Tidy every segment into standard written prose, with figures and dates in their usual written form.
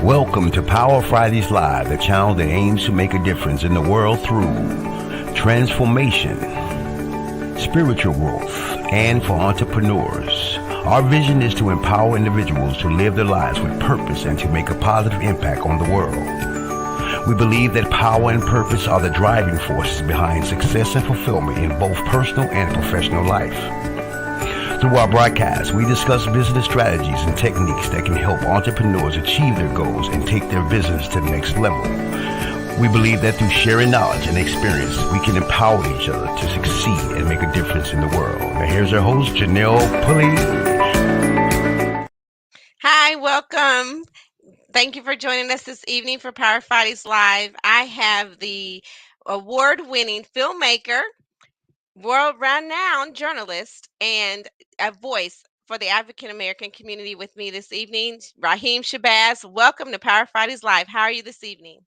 Welcome to Power Fridays Live, the channel that aims to make a difference in the world through transformation, spiritual growth, and for entrepreneurs. Our vision is to empower individuals to live their lives with purpose and to make a positive impact on the world. We believe that power and purpose are the driving forces behind success and fulfillment in both personal and professional life. Through our broadcast, we discuss business strategies and techniques that can help entrepreneurs achieve their goals and take their business to the next level. We believe that through sharing knowledge and experience, we can empower each other to succeed and make a difference in the world. Now here's our host, Janelle Pulley. Hi, welcome. Thank you for joining us this evening for Power Fridays Live. I have the award-winning filmmaker, world-renowned journalist, and a voice for the African American community with me this evening, Rahiem Shabazz. Welcome to Power Fridays Live. How are you this evening?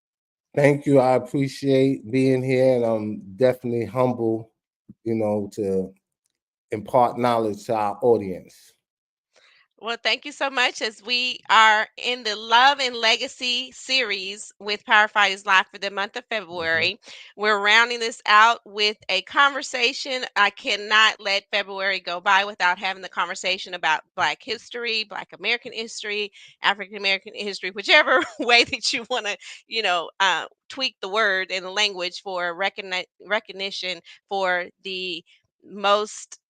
Thank you. I appreciate being here, and I'm definitely humble, to impart knowledge to our audience. Well, thank you so much. As we are in the Love and Legacy series with Power Fighters Live for the month of February, we're rounding this out with a conversation. I cannot let February go by without having the conversation about Black history, Black American history, African American history, whichever way that you want to, tweak the word and the language for recognition for the most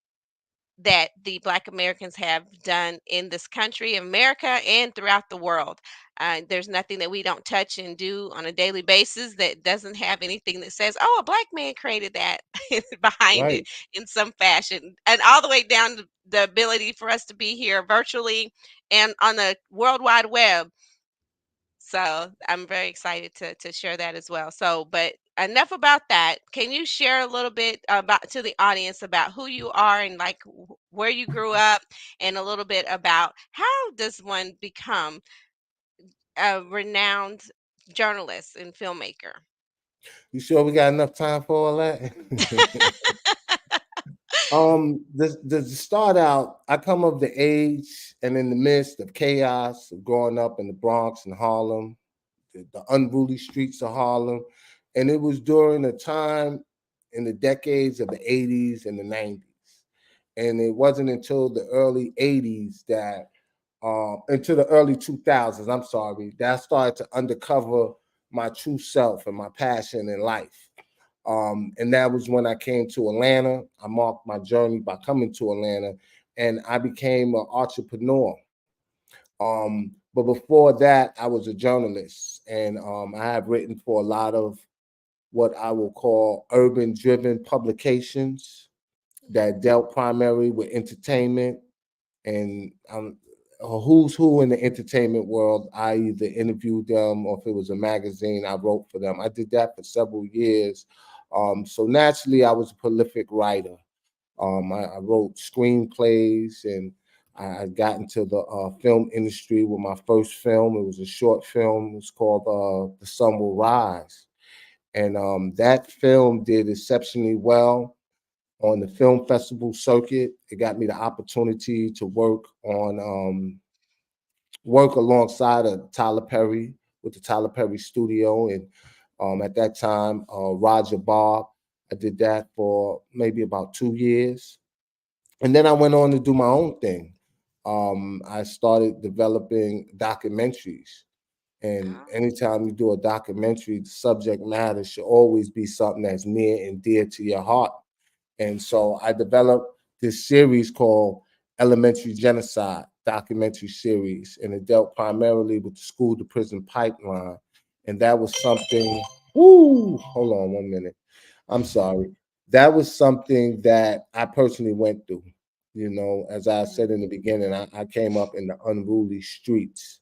that the Black Americans have done in this country, America, and throughout the world. There's nothing that we don't touch and do on a daily basis that doesn't have anything that says, oh, a Black man created that behind it Right. in some fashion. And all the way down to the ability for us to be here virtually and on the World Wide Web. So I'm very excited to share that as well. So, but enough about that. Can you share a little bit about to the audience about who you are and like where you grew up, and a little bit about how does one become a renowned journalist and filmmaker? You sure we got enough time for all that? To start out, I come of the age and in the midst of chaos of growing up in the Bronx and Harlem, the unruly streets of Harlem. And it was during a time in the decades of the 80s and the 90s. And it wasn't until the early 80s that, into the early 2000s, I'm sorry, that I started to uncover my true self and my passion in life. And that was when I came to Atlanta. I marked my journey by coming to Atlanta, and I became an entrepreneur. But before that, I was a journalist, and I have written for a lot of what I will call urban-driven publications that dealt primarily with entertainment, and a who's who in the entertainment world. I either interviewed them, or if it was a magazine, I wrote for them. I did that for several years. So naturally, I was a prolific writer. I wrote screenplays, and I got into the film industry with my first film. It was a short film. It was called The Sun Will Rise. And that film did exceptionally well on the film festival circuit. It got me the opportunity to work alongside of Tyler Perry with the Tyler Perry studio. And at that time, Roger Bob. I did that for maybe about 2 years. And then I went on to do my own thing. I started developing documentaries. And Oh, anytime you do a documentary, the subject matter should always be something that's near and dear to your heart. And so I developed this series called Elementary Genocide documentary series, and it dealt primarily with the school to prison pipeline. And that was something, hold on 1 minute. I'm sorry. That was something that I personally went through. As I said in the beginning, I came up in the unruly streets.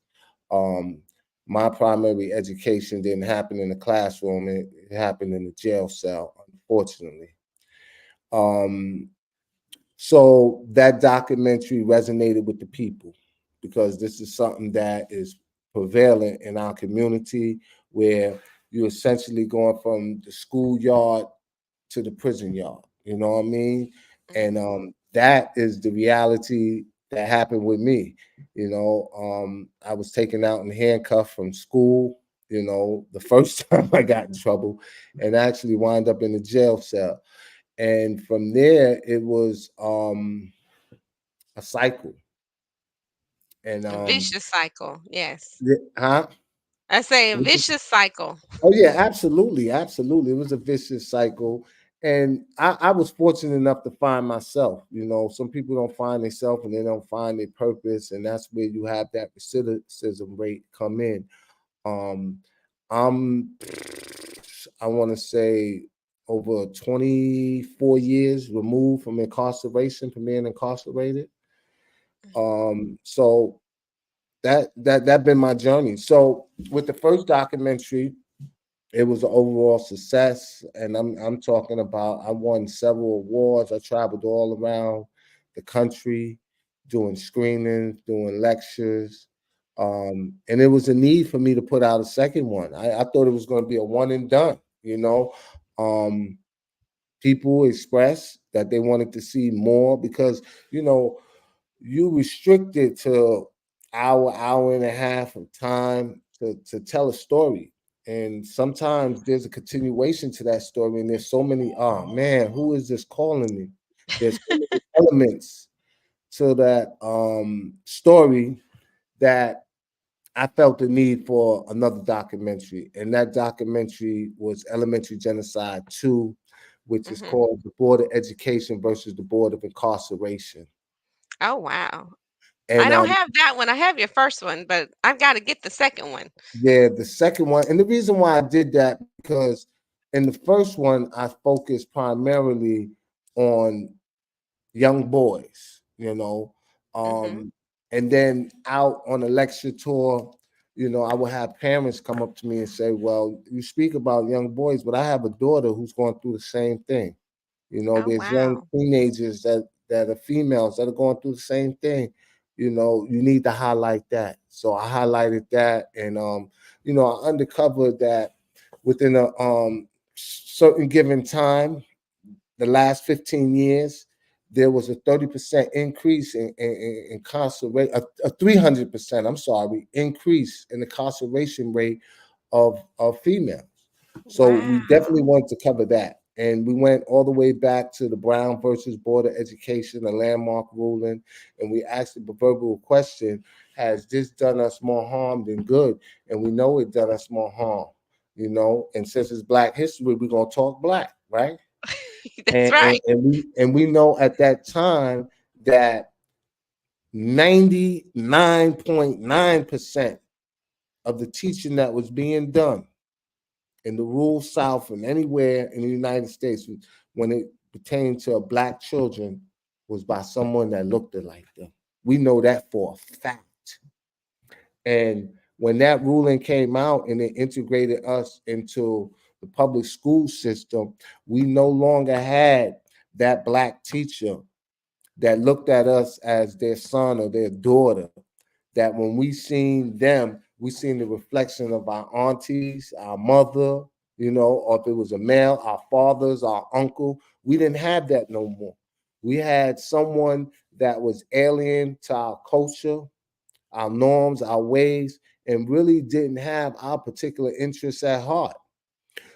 Um, my primary education didn't happen in the classroom, it happened in the jail cell, unfortunately. Um, so that documentary resonated with the people because this is something that is prevalent in our community, where you're essentially going from the schoolyard to the prison yard. You know what I mean? And mhm. that is the reality that happened with me. I was taken out in handcuffs from school, the first time I got in trouble, and actually wound up in a jail cell. And from there, it was a cycle. And A vicious cycle. Yes. huh? I say a vicious cycle. Oh yeah, absolutely, absolutely. It was a vicious cycle, and I was fortunate enough to find myself. Some people don't find themselves and they don't find their purpose, and that's where you have that recidivism rate come in. Um, I'm, I want to say, over 24 years removed from incarceration, from being incarcerated. So that been my journey. So with the first documentary, it was an overall success, and I'm talking about I won several awards. I traveled all around the country, doing screenings, doing lectures, and it was a need for me to put out a second one. I thought it was going to be a one and done. Um, People expressed that they wanted to see more because you restricted to hour and a half of time to tell a story. And sometimes there's a continuation to that story, and there's so many, oh man, who is this calling me? There's so many elements to that story that I felt the need for another documentary. And that documentary was Elementary Genocide 2, which is Hmm. called The Board of Education versus the Board of Incarceration. Oh wow. I And don't have that one. I have your first one, but I've got to get the second one. yeah, the second one, and the reason why I did that because in the first one I focused primarily on young boys, Hmm. um, and then out on a lecture tour, I would have parents come up to me and say, "Well, you speak about young boys, but I have a daughter who's going through the same thing." Oh There's young wow. teenagers that are females that are going through the same thing. You need to highlight that. So I highlighted that, and I uncovered that within a certain given time, the last 15 years, there was a 30% increase in incarceration, a 300%, I'm sorry, increase in the incarceration rate of females. So we definitely Wow. wanted to cover that. And we went all the way back to the Brown versus Board of Education, a landmark ruling. And we asked the proverbial question, has this done us more harm than good? And we know it done us more harm, and since it's Black history, we're going to talk Black, right? That's And, and, right. and, we, and we know at that time that 99.9% of the teaching that was being done in the rural South and anywhere in the United States when it pertained to Black children was by someone that looked like them. We know that for a fact. And when that ruling came out and it integrated us into the public school system, we no longer had that Black teacher that looked at us as their son or their daughter, that when we seen them, we seen the reflection of our aunties, our mother, or if it was a male, our fathers, our uncle. We didn't have that no more. We had someone that was alien to our culture, our norms, our ways, and really didn't have our particular interests at heart.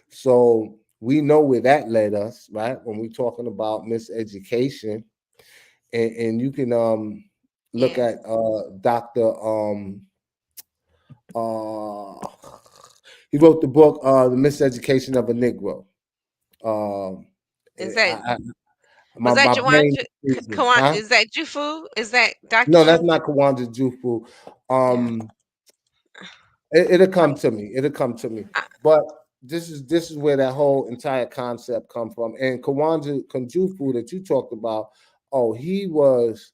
So we know where that led us, right? When we're talking about miseducation, and you can look Yes. at Dr. Uh, he wrote the book The Miseducation of a Negro. Um, Is that I, was that my Jawan brain is freezing, Kawan, huh? is that Jufu? Is that Dr. No, that's Shu? not Kawanja Jufu. Yeah. It'll Um, come to me. It'll come to me. I, But this is where that whole entire concept come from. And Kawanja Kunjufu that you talked about, oh, he was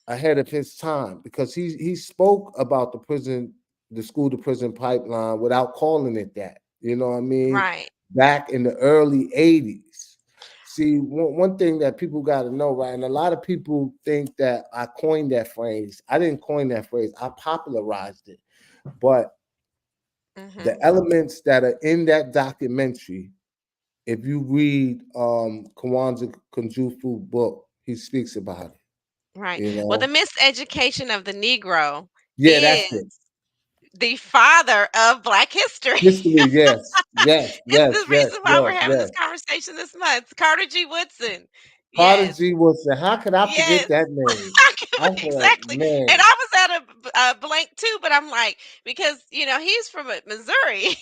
ahead of his time because he spoke about the school to prison pipeline without calling it that. You know what I mean? right. Back in the early 80s. See, one thing that people got to know, right? And a lot of people think that I coined that phrase. I didn't coin that phrase, I popularized it. But the Mhm. elements that are in that documentary, if you read Kwanzaa Kunjufu book, he speaks about it. Right. You Well, the know, miseducation of the Negro yeah, that's is it. the father of Black history. History, yes, yes, It's yes, the yes, reason why yes, we're having yes. this conversation this month. Carter G. Woodson. Carter Yes. G. Woodson. How could I forget Yes. that name? I said, Exactly. And man. I was at a blank too, but I'm like, because, he's from Missouri,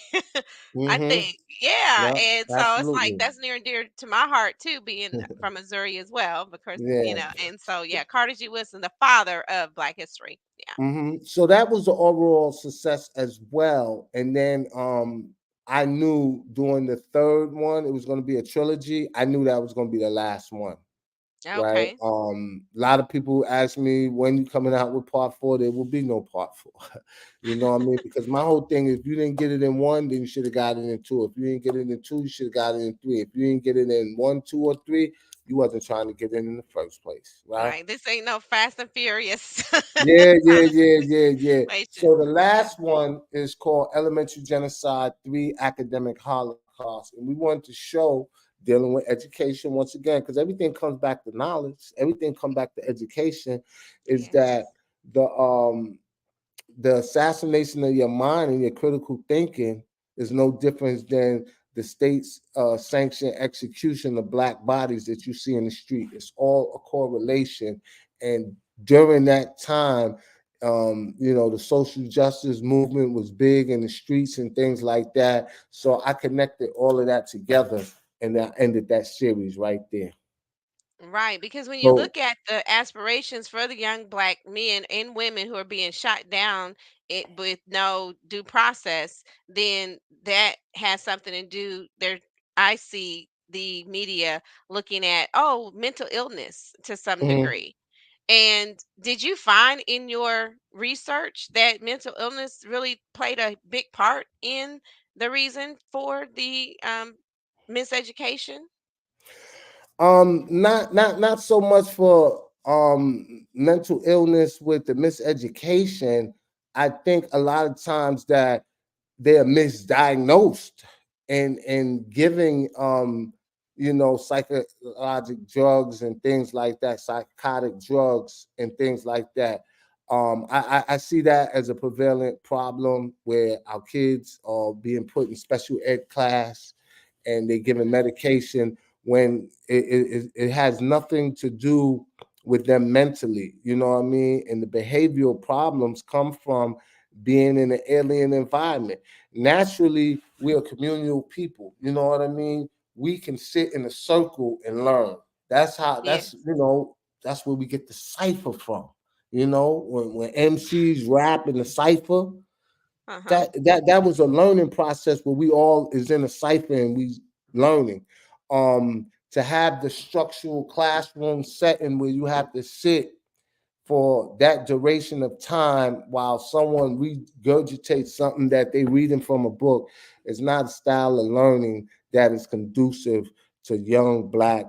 I Mm-hmm. think. Yeah. Yeah, And so it's like, absolutely. that's near and dear to my heart too, being from Missouri as well, because, Yeah. and so, yeah, Carter G. Woodson, the father of Black history. Yeah. So that was the overall success as well. And then I knew doing the third one, it was going to be a trilogy. I knew that was going to be the last one. Right. Okay. A lot of people ask me when you coming out with part four. There will be no part four. You know what I mean? Because my whole thing is, if you didn't get it in one, then you should have got it in two. If you didn't get it in two, you should have got it in three. If you didn't get it in one, two, or three, you wasn't trying to get in the first place, right? Right. This ain't no Fast and Furious Yeah, yeah, kind of yeah, yeah, yeah. situation. So the Yeah. last one is called Elementary Genocide, Three Academic Holocausts. And we wanted to show dealing with education once again, because everything comes back to knowledge, everything comes back to education, is that Yes. the um the assassination of your mind and your critical thinking is no different than the state's sanctioned execution of black bodies that you see in the street. It's all a correlation. And during that time, the social justice movement was big in the streets and things like that. So I connected all of that together and I ended that series right there. Right, because when you So, look at the aspirations for the young black men and women who are being shot down with no due process, then that has something to do there. I see the media looking at, oh, mental illness to some mhm. degree. And did you find in your research that mental illness really played a big part in the reason for the miseducation? Not so much for mental illness with the miseducation. I think a lot of times that they're misdiagnosed and giving psychologic drugs and things like that, psychotic drugs and things like that. I see that as a prevalent problem where our kids are being put in special ed class and they're given Mhm. medication when it has nothing to do with them mentally, you know what I mean? And the behavioral problems come from being in an alien environment. Naturally, we are communal people, you know what I mean? We can sit in a circle and learn. That's how Yes. that's where we get the cipher from. When MCs rap in the cipher, Uh-huh. that was a learning process where we all is in a cipher and we learning. To have the structural classroom setting where you have to sit for that duration of time while someone regurgitates something that they reading from a book is not a style of learning that is conducive to young black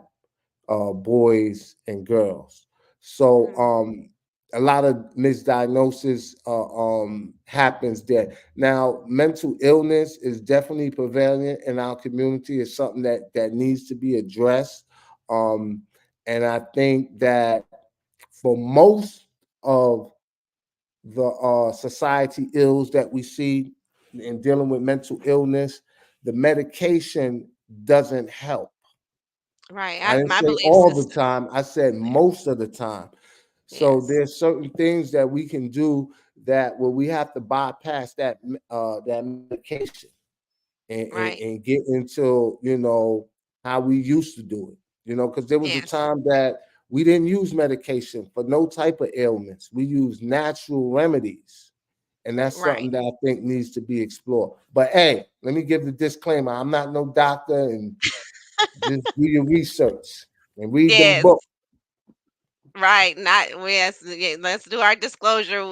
boys and girls. So Mm. a lot of misdiagnosis happens there. Now, mental illness is definitely prevalent in our community. It's something that needs to be addressed. Um, and I think that for most of the society ills that we see in dealing with mental illness, the medication doesn't help. Right. I didn't My say belief all the system. time. I said Yeah. most of the time. So Yes. there's certain things that we can do that where we have to bypass that medication Right. and get into how we used to do it. Because there was a Yes. time that we didn't use medication for no type of ailments. We use natural remedies. And that's Right. something that I think needs to be explored. But hey, let me give the disclaimer. I'm not no doctor, and just do your research and read them Yes. books. Right. Not yes. Yeah, let's do our disclosure.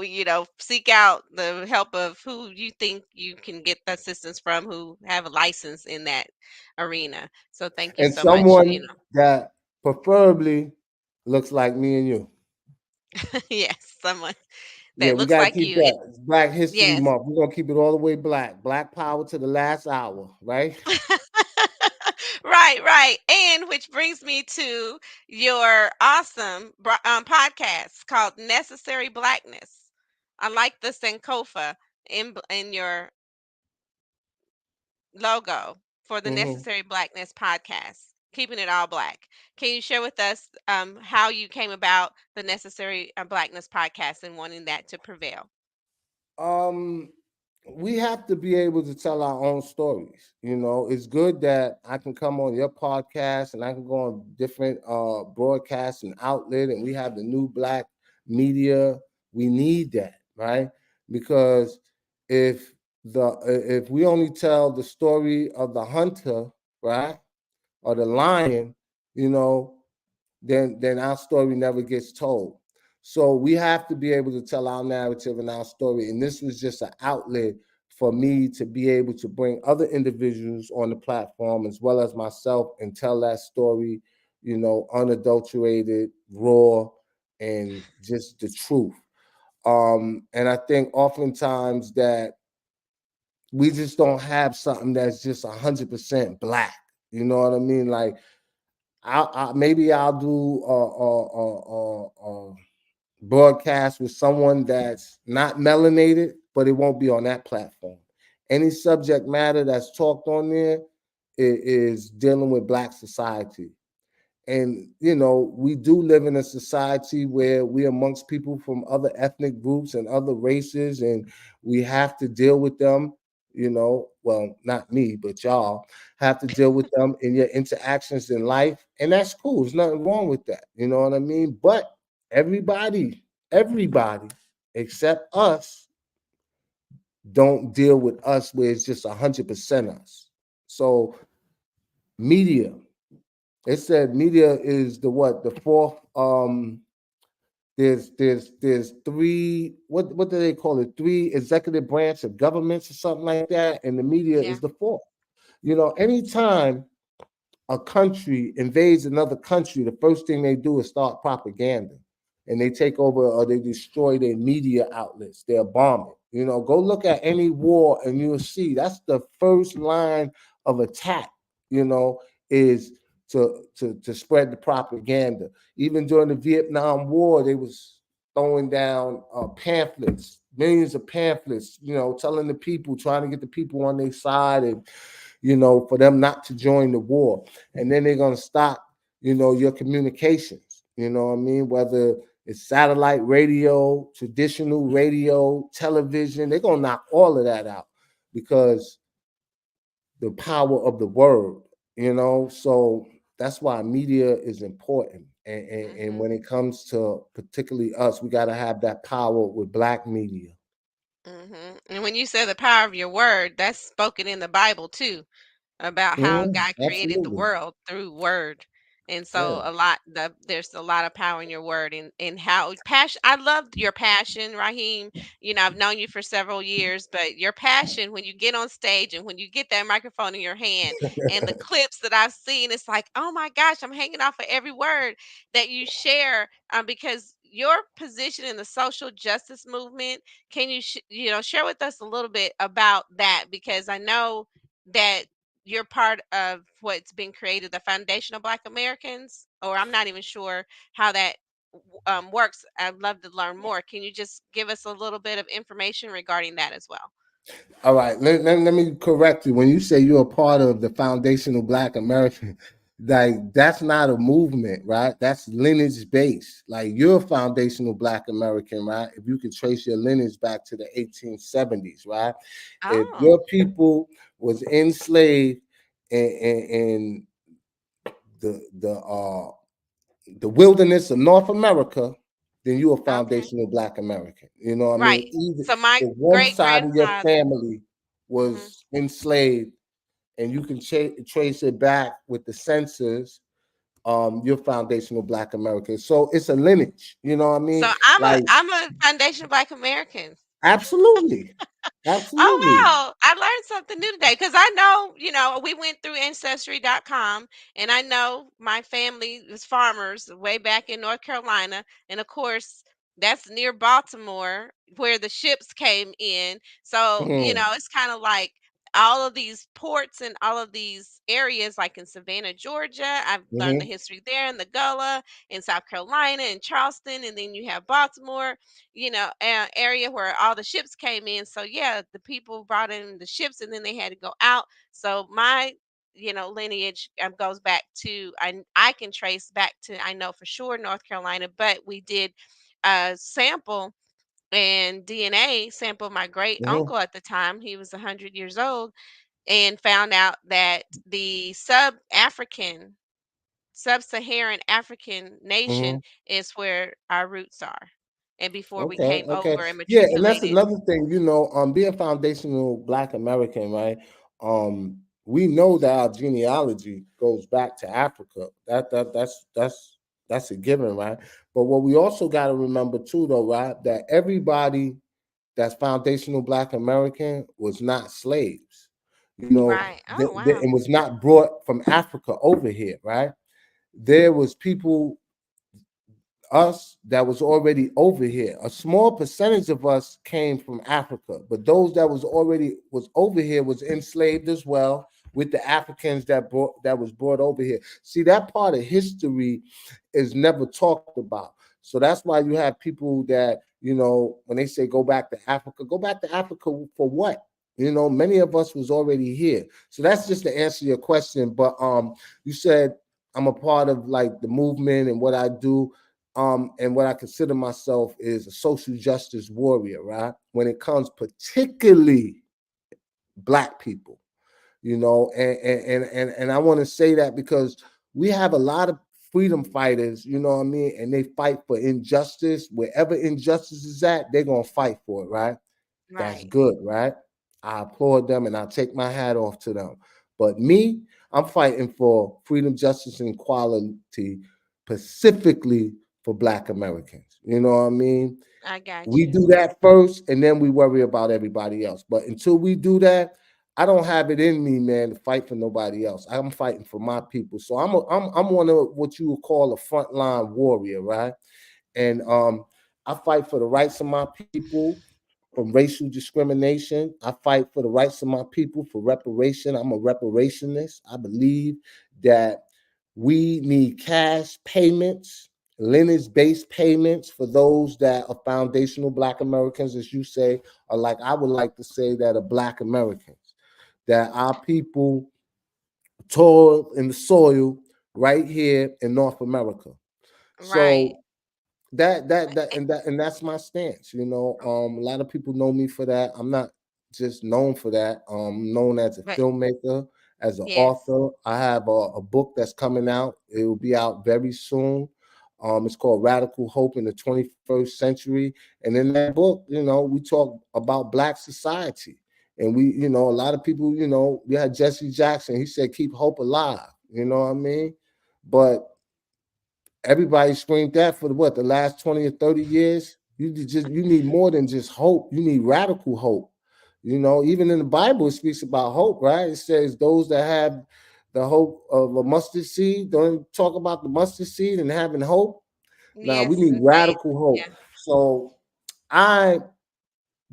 Seek out the help of who you think you can get the assistance from, who have a license in that arena. So thank you And so much. someone that preferably looks like me and you. Yes, someone Yeah, that we looks gotta like keep you. And that. It's Black History yes. Month. We're gonna keep it all the way black. Black power to the last hour, right? Right, right. And which brings me to your awesome podcast called Necessary Blackness. I like the Sankofa in your logo for the Mhm. Necessary Blackness podcast, keeping it all black. Can you share with us how you came about the Necessary Blackness podcast and wanting that to prevail? Um, we have to be able to tell our own stories. You know, it's good that I can come on your podcast and I can go on different broadcasts and outlet, and we have the new black media. We need that, right? Because if if we only tell the story of the hunter, right, or the lion, you know, then our story never gets told. So we have to be able to tell our narrative and our story. And this was just an outlet for me to be able to bring other individuals on the platform as well as myself and tell that story, you know, unadulterated, raw, and just the truth. And I think oftentimes that we just don't have something that's just 100% black. You know what I mean? Like maybe I'll do a broadcast with someone that's not melanated, but it won't be on that platform. Any subject matter that's talked on there is dealing with Black society. And you know, we do live in a society where we're amongst people from other ethnic groups and other races, and we have to deal with them. You know, well, not me, but y'all have to deal with them in your interactions in life, and that's cool. There's nothing wrong with that. You know what I mean? But everybody except us don't deal with us where it's just 100% us. So media, it said media is the what? The fourth. There's three. What do they call it? Three executive branch of governments or something like that, and the media Yeah. is the fourth. You know, anytime a country invades another country, the first thing they do is start propaganda. And they take over or they destroy their media outlets. They're bombing. You know, go look at any war and you'll see that's the first line of attack, you know, is to spread the propaganda. Even during the Vietnam War, they was throwing down pamphlets, millions of pamphlets, you know, telling the people, trying to get the people on their side and you know, for them not to join the war. And then they're going to stop, you know, your communications, you know what I mean? Whether it's satellite radio, traditional radio, television, they're going to knock all of that out because the power of the word, you know? So that's why media is important. And Mhm. when it comes to particularly us, we got to have that power with black media. Mhm. And when you say the power of your word, that's spoken in the Bible too, about how Mhm. God created the Absolutely. world through word. And so Yeah. there's a lot of power in your word and how passion. I loved your passion, Raheem. You know, I've known you for several years, but your passion when you get on stage and when you get that microphone in your hand and the clips that I've seen, it's like, oh my gosh, I'm hanging off of every word that you share because your position in the social justice movement. Can you share with us a little bit about that? Because I know that you're part of what's been created, the Foundation of Black Americans, or I'm not even sure how that works. I'd love to learn more. Can you just give us a little bit of information regarding that as well? All right, let me correct you. When you say you're a part of the foundational Black American, like that's not a movement, right? That's lineage based. Like you're a foundational Black American, right? If you could trace your lineage back to the 1870s, right? If Oh, your people was enslaved in the wilderness of North America, then you're a okay. foundational Black American. You know what I mean? Right. Even So my if one great side of your grandfather. family Hmm. was enslaved and you can trace it back with the census, you're foundational Black American. So it's a lineage, you know what I So mean? I'm a Like, I'm a Foundation of Black American. absolutely. Oh Absolutely. wow, I learned something new today because I know, we went through ancestry.com and I know my family was farmers way back in North Carolina. And of course, that's near Baltimore where the ships came in. So, Mhm. it's kind of like all of these ports and all of these areas, like in Savannah, Georgia. I've learned the Mm-hmm. history there, in the Gullah, in South Carolina, in Charleston, and then you have Baltimore, area where all the ships came in. So yeah, the people brought in the ships, and then they had to go out. So my lineage goes back to, I can trace back to, I know for sure, North Carolina, but we did sample and DNA sample my great Mm-hmm. uncle at the time. He was 100 years old, and found out that the sub-Saharan African nation Mm-hmm. is where our roots are, and before we Okay, came okay. over and Yeah, and that's matriculated. another thing, being foundational Black American, right? We know that our genealogy goes back to Africa. That's a given, right? But what we also got to remember too, though, right, that everybody that's foundational Black American was not slaves. Right. Oh, wow. It was not brought from Africa over here, right? There was people, us, that was already over here. A small percentage of us came from Africa, but those that was over here was enslaved as well with the Africans that was brought over here. See, that part of history is never talked about. So that's why you have people that, when they say go back to Africa for what? Many of us was already here. So that's just to answer your question. But you said I'm a part of like the movement and what I do. And what I consider myself is a social justice warrior, right? When it comes particularly Black people, and I want to say that because we have a lot of freedom fighters, you know what I mean, and they fight for injustice. Wherever injustice is at, they're gonna fight for it, right? That's Right. good, right? I applaud them and I take my hat off to them. But me, I'm fighting for freedom, justice, and equality, specifically for Black Americans. You know what I mean? I got We you. do that first, and then we worry about everybody else. But until we do that, I don't have it in me, man, to fight for nobody else. I'm fighting for my people. So I'm one of what you would call a frontline warrior, right? And I fight for the rights of my people from racial discrimination. I fight for the rights of my people for reparation. I'm a reparationist. I believe that we need cash payments, lineage-based payments for those that are foundational Black Americans, as you say, or like I would like to say that are Black Americans, that our people toil in the soil right here in North America. Right. So and that's my stance. A lot of people know me for that. I'm not just known for that. I'm known as a But filmmaker, as an yes. author. I have a book that's coming out. It will be out very soon. It's called Radical Hope in the 21st Century. And in that book, we talk about Black society. And a lot of people, we had Jesse Jackson. He said, keep hope alive. You know what I mean? But everybody screamed that for the last 20 or 30 years. You need more than just hope. You need radical hope. Even in the Bible, it speaks about hope, right? It says those that have the hope of a mustard seed, don't talk about the mustard seed and having hope. Now we Yes, need and faith. radical hope. Yeah. So I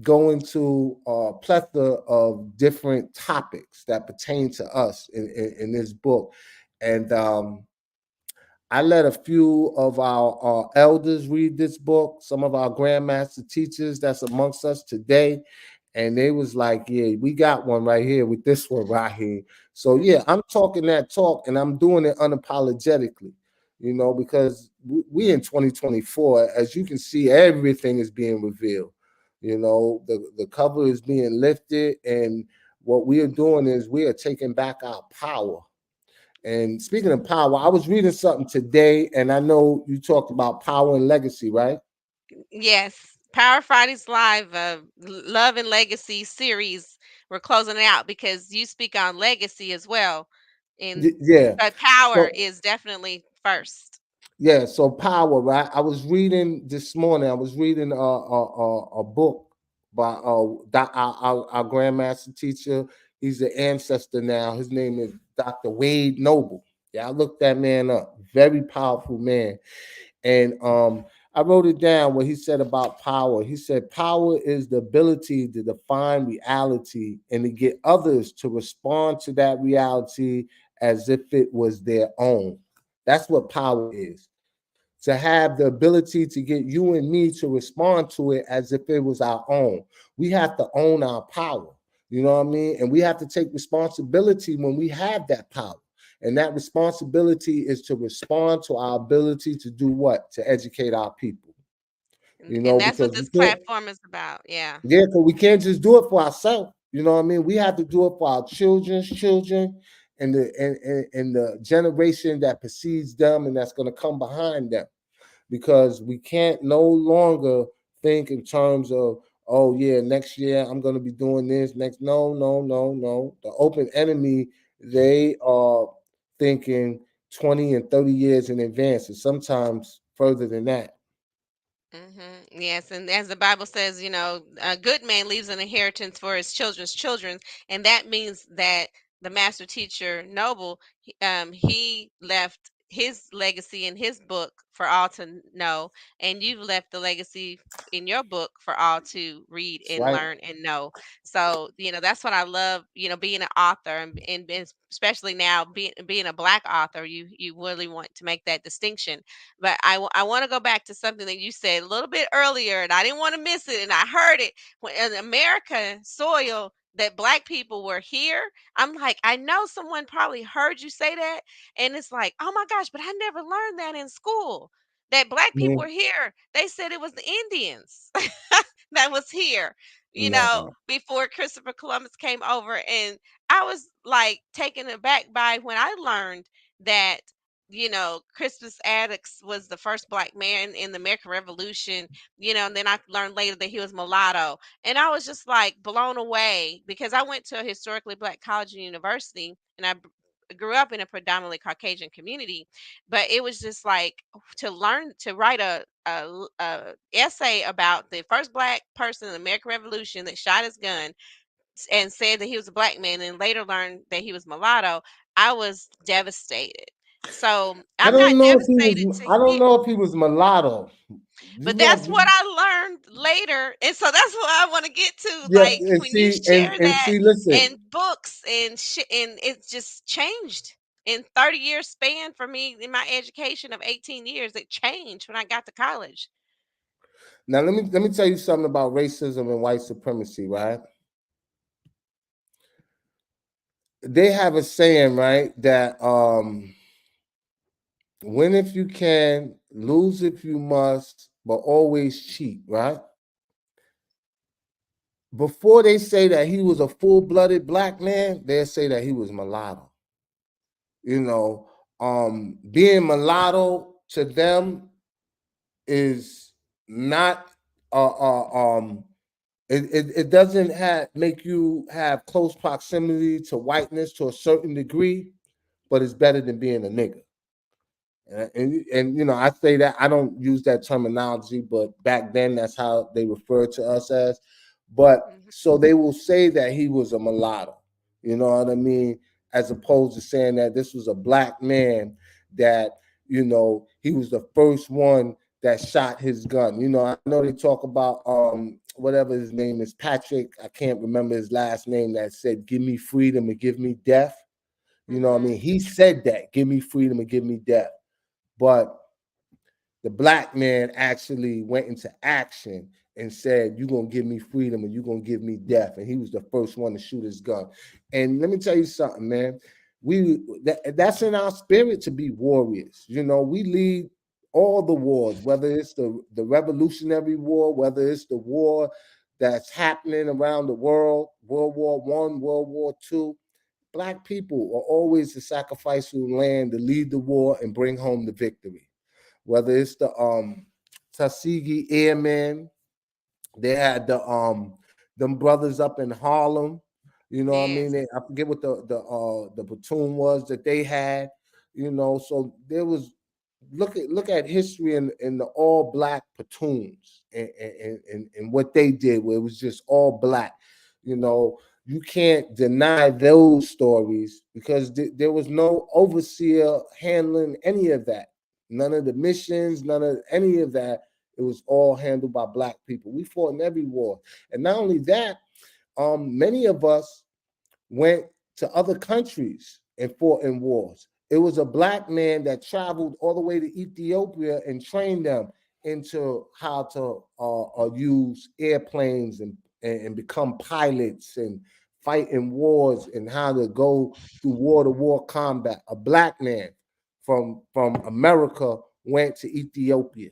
go into a plethora of different topics that pertain to us in this book. And I let a few of our elders read this book, some of our grandmaster teachers that's amongst us today. And they was like, yeah, we got one right here with this one right here. So yeah, I'm talking that talk and I'm doing it unapologetically, because we in 2024, as you can see, everything is being revealed. The cover is being lifted, and what we are doing is we are taking back our power. And speaking of power, I was reading something today, and I know you talked about power and legacy, right? Yes. Power Fridays Live, Love and Legacy series. We're closing it out because you speak on legacy as well. And Yeah. but power So is definitely first. yeah, so power, right? I was reading this morning. I was reading a book by our grandmaster teacher. He's an ancestor now. His name is Dr. Wade Noble. Yeah, I looked that man up. Very powerful man. And I wrote it down what he said about power. He said, power is the ability to define reality and to get others to respond to that reality as if it was their own. That's what power is. To have the ability to get you and me to respond to it as if it was our own. We have to own our power. You know what I mean? And we have to take responsibility when we have that power. And that responsibility is to respond to our ability to do what? To educate our people. You And know, that's what because we this can't, platform is about. Yeah. yeah, because we can't just do it for ourselves. You know what I mean? We have to do it for our children's children and and the generation that precedes them and that's going to come behind them, because we can't no longer think in terms of, oh yeah, next year I'm going to be doing this next. No, no, no, no. The open enemy, they are thinking 20 and 30 years in advance, and sometimes further than that. Yes, and as the Bible says, a good man leaves an inheritance for his children's children, and that means that the master teacher Noble, he left his legacy in his book for all to know, and you've left the legacy in your book for all to read That's and right. learn and know. So, that's what I love, being an author, and especially now being a Black author, you really want to make that distinction. But I want to go back to something that you said a little bit earlier, and I didn't want to miss it, and I heard it when in American soil that Black people were here. I'm like, I know someone probably heard you say that, and it's like, oh my gosh, but I never learned that in school. That Black people were Mm, here. They said it was the Indians that was here, no. before Christopher Columbus came over. And I was like taken aback by when I learned that, Crispus Attucks was the first Black man in the American Revolution, and then I learned later that he was mulatto. And I was just like blown away because I went to a historically Black college and university, and I grew up in a predominantly Caucasian community. But it was just like to learn to write a essay about the first Black person in the American Revolution that shot his gun and said that he was a Black man, and later learned that he was mulatto. I was devastated. So I I'm don't not know if he devastated was. to I don't hear, know if he was mulatto. You but know, that's what I learned later, and so that's what I want to get to. yeah, Like and when you see, share and that see, listen. in books and shit, and it's just changed in 30 years span for me in my education of 18 years. It changed when I got to college. Now let me tell you something about racism and white supremacy, right? They have a saying, right, that win if you can, lose if you must, but always cheat, right? Before they say that he was a full-blooded Black man, they say that he was mulatto. You know, being mulatto to them is not it doesn't make you have close proximity to whiteness to a certain degree, but it's better than being a nigga. And you know, I say that I don't use that terminology, but back then that's how they referred to us as. But Mhm. so they will say that he was a mulatto, you know what I mean, as opposed to saying that this was a Black man, that, you know, he was the first one that shot his gun. You know, I know they talk about whatever his name is, Patrick, I can't remember his last name, that said, give me freedom and give me death. You know what I Mhm. mean? He said that, give me freedom and give me death. But the Black man actually went into action and said, you're going to give me freedom and you're going to give me death. And he was the first one to shoot his gun. And let me tell you something, man. That's in our spirit to be warriors. You know, we lead all the wars, whether it's the Revolutionary War, whether it's the war that's happening around the world, World War One, World War Two. Black people are always the sacrificial lamb to lead the war and bring home the victory. Whether it's the Tuskegee Airmen, they had the them brothers up in Harlem. You know what I mean? Yes. I forget what the platoon was that they had. You know, so there was, look at history in the all Black platoons and what they did, where it was just all Black. You know, you can't deny those stories because there was no overseer handling any of that. None of the missions, none of any of that. It was all handled by Black people. We fought in every war. And not only that, many of us went to other countries and fought in wars. It was a Black man that traveled all the way to Ethiopia and trained them into how to use airplanes and become pilots and fight in wars and how to go through war-to-war combat. A Black man from America went to Ethiopia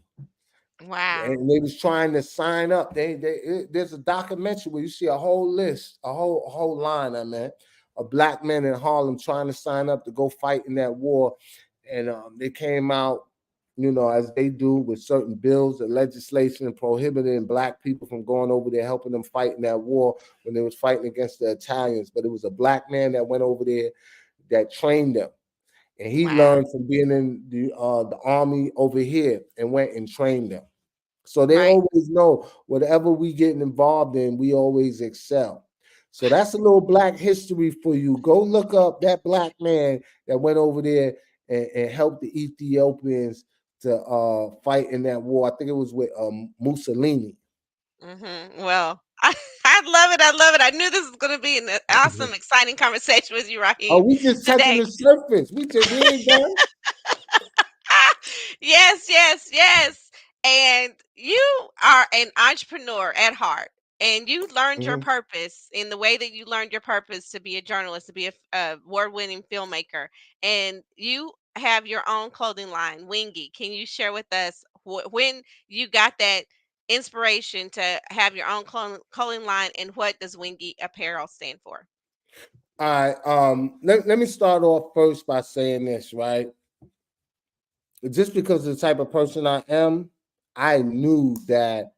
Wow. and they was trying to sign up. There's a documentary where you see a whole list, a whole line, I mean, of Black men in Harlem trying to sign up to go fight in that war. And they came out, as they do with certain bills and legislation prohibiting Black people from going over there, helping them fight in that war when they was fighting against the Italians. But it was a Black man that went over there that trained them. And he Wow. learned from being in the army over here and went and trained them. So they Right. always know whatever we getting involved in, we always excel. So that's a little Black history for you. Go look up that Black man that went over there and helped the Ethiopians to fight in that war. I think it was with Mussolini. Well, I love it. I love it. I knew this was going to be an awesome, exciting conversation with you, Oh, Rahiem, we just touching today. the surface. We ain't done. Yes, yes, yes. And you are an entrepreneur at heart, and you learned your Mhm. purpose in the way that you learned your purpose to be a journalist, to be a award-winning filmmaker, and you have your own clothing line, Wingy. Can you share with us when you got that inspiration to have your own clothing line, and what does Wingy Apparel stand for? All right. Let me start off first by saying this, right? Just because of the type of person I am, I knew that